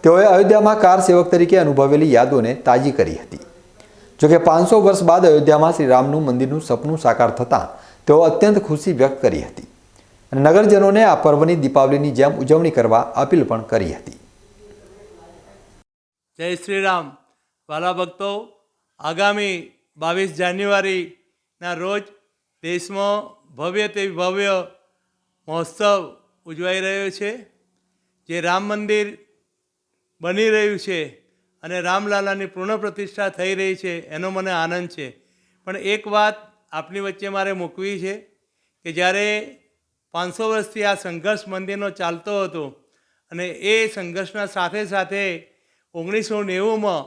તેઓએ અયોધ્યામાં કાર સેવક તરીકે અનુભવેલી યાદોને તાજી કરી હતી. જોકે 500 વર્ષ બાદ અયોધ્યામાં શ્રી રામનું મંદિરનું સપનું સાકાર થતાં તેઓ અત્યંત ખુશી વ્યક્ત કરી હતી અને નગરજનોને આ પર્વની દીપાવલીની જેમ ઉજવણી કરવા અપીલ પણ કરી હતી. જય શ્રી રામ. વાલા ભક્તો, આગામી 22 જાન્યુઆરીના રોજ દેશમાં ભવ્ય તે ભવ્ય મહોત્સવ ઉજવાઈ રહ્યો છે. જે રામ મંદિર બની રહ્યું છે અને રામલાલાની પૂર્ણ પ્રતિષ્ઠા થઈ રહી છે એનો મને આનંદ છે. પણ એક વાત આપની વચ્ચે મારે મૂકવી છે કે જ્યારે 500 વર્ષથી આ સંઘર્ષ મંદિરનો ચાલતો હતો અને એ સંઘર્ષના સાથે સાથે 1990માં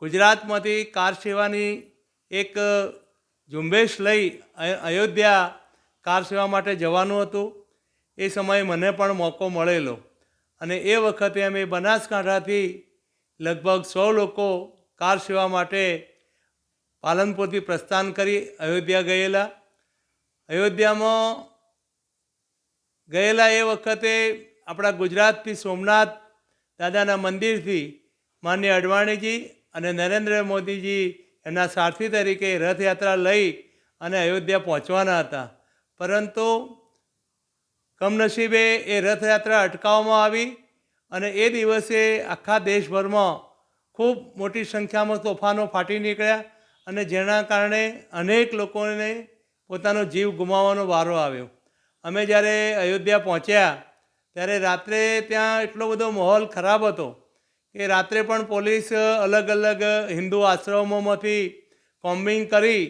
ગુજરાતમાંથી કાર સેવાની એક ઝુંબેશ લઈ અયોધ્યા કાર સેવા માટે જવાનું હતું. એ સમયે મને પણ મોકો મળેલો અને એ વખતે અમે બનાસકાંઠાથી લગભગ 100 લોકો કાર સેવા માટે પાલનપુરથી પ્રસ્થાન કરી અયોધ્યા ગયેલા. અયોધ્યામાં ગયેલા એ વખતે આપણા ગુજરાતથી સોમનાથ દાદાના મંદિરથી માનનીય અડવાણીજી અને નરેન્દ્ર મોદીજી એમના સારથી તરીકે રથયાત્રા લઈ અને અયોધ્યા પહોંચવાના હતા. પરંતુ કમનસીબે એ રથયાત્રા અટકાવવામાં આવી અને એ દિવસે આખા દેશભરમાં ખૂબ મોટી સંખ્યામાં તોફાનો ફાટી નીકળ્યા અને જેના કારણે અનેક લોકોને પોતાનો જીવ ગુમાવવાનો વારો આવ્યો. અમે જ્યારે અયોધ્યા પહોંચ્યા ત્યારે રાત્રે ત્યાં એટલો બધો માહોલ ખરાબ હતો કે રાત્રે પણ પોલીસ અલગ અલગ હિન્દુ આશ્રમોમાંથી કોમ્બિંગ કરી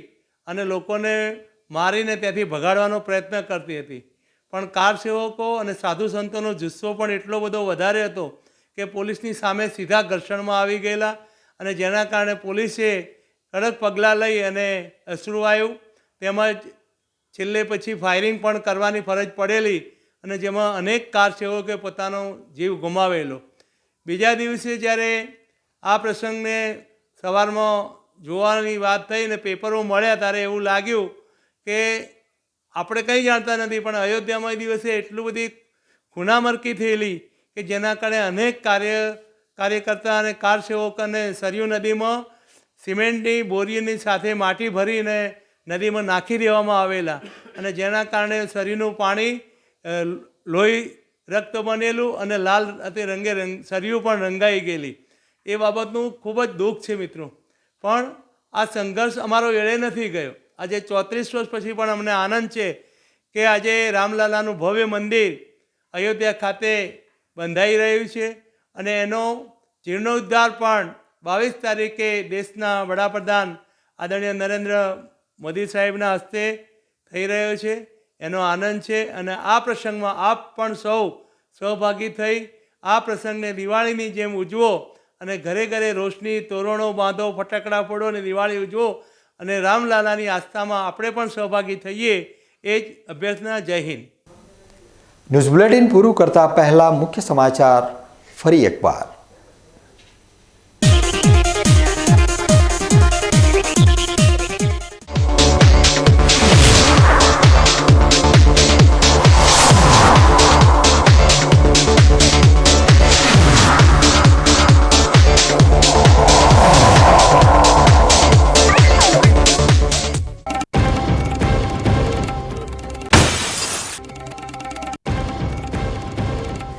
અને લોકોને મારીને ત્યાંથી ભગાડવાનો પ્રયત્ન કરતી હતી. પણ કાર સેવકો અને સાધુ સંતોનો જુસ્સો પણ એટલો બધો વધારે હતો કે પોલીસની સામે સીધા ઘર્ષણમાં આવી ગયેલા અને જેના કારણે પોલીસે કડક પગલાં લઈ અને અશ્રુવાયુ તેમજ છેલ્લે પછી ફાયરિંગ પણ કરવાની ફરજ પડેલી અને જેમાં અનેક કાર સેવકોએ પોતાનો જીવ ગુમાવેલો. બીજા દિવસે જ્યારે આ પ્રસંગને સવારમાં જોવાની વાત થઈ ને પેપરો મળ્યા ત્યારે એવું લાગ્યું કે આપણે કંઈ જાણતા નથી પણ અયોધ્યામાં એ દિવસે એટલું બધી ખૂનામરકી થયેલી કે જેના કારણે અનેક કાર્યકર્તા અને કાર સેવકોને સરયુ નદીમાં સિમેન્ટની બોરીની સાથે માટી ભરીને નદીમાં નાખી દેવામાં આવેલા અને જેના કારણે સરયુનું પાણી લોહી રક્ત બનેલું અને લાલ રંગે સરયુ પણ રંગાઈ ગયેલી. એ બાબતનું ખૂબ જ દુઃખ છે મિત્રો. પણ આ સંઘર્ષ અમારો એળે નથી ગયો. આજે 34 વર્ષ પછી પણ અમને આનંદ છે કે આજે રામલાલાનું ભવ્ય મંદિર અયોધ્યા ખાતે બંધાઈ રહ્યું છે અને એનો જીર્ણોદ્ધાર પણ 22 તારીખે દેશના વડાપ્રધાન આદરણીય નરેન્દ્ર મોદી સાહેબના હસ્તે થઈ રહ્યો છે. એનો આનંદ છે અને આ પ્રસંગમાં આપ પણ સૌ સહભાગી થઈ આ પ્રસંગને દિવાળીની જેમ ઉજવો અને ઘરે ઘરે રોશની તોરણો બાંધો, ફટાકડા ફોડો અને દિવાળી ઉજવો અને રામલાલાની આસ્થામાં આપણે પણ સહભાગી થઈએ એ જ અભ્યર્થના. જય હિન્દ. ન્યૂઝ બુલેટિન પૂરું કરતા પહેલા મુખ્ય સમાચાર ફરી એકવાર.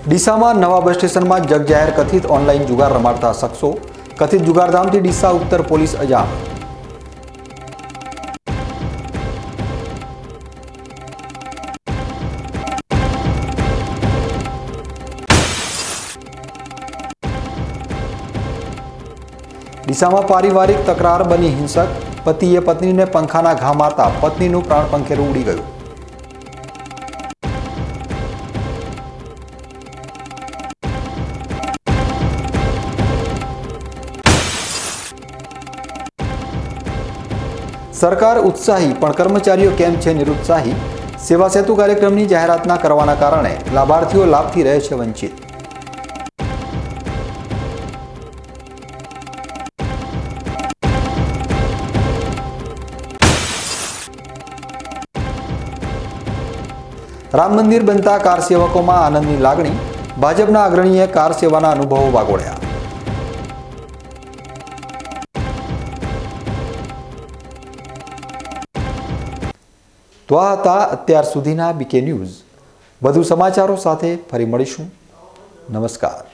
ડીસામાં નવા બસ સ્ટેશનમાં જગજાહેર કથિત ઓનલાઈન જુગાર રમાડતા શખ્સો, કથિત જુગારધામથી ડીસા ઉત્તર પોલીસ અજાણ. ડીસામાં પારિવારિક તકરાર બની હિંસક, પતિએ પત્નીને પંખાના ઘા મારતા પત્નીનું પ્રાણ પંખેરું ઉડી ગયું. સરકાર ઉત્સાહી પણ કર્મચારીઓ કેમ છે નિરુત્સાહી? સેવા સેતુ કાર્યક્રમની જાહેરાત ન કરવાના કારણે લાભાર્થીઓ લાભથી રહે છે વંચિત. રામ મંદિર બનતા કાર સેવકોમાં આનંદની લાગણી. ભાજપના અગ્રણીએ કાર સેવાના અનુભવો વાગોળ્યા. તો આ હતા અત્યાર સુધીના બીકે ન્યૂઝ. વધુ સમાચારો સાથે ફરી મળીશું. નમસ્કાર.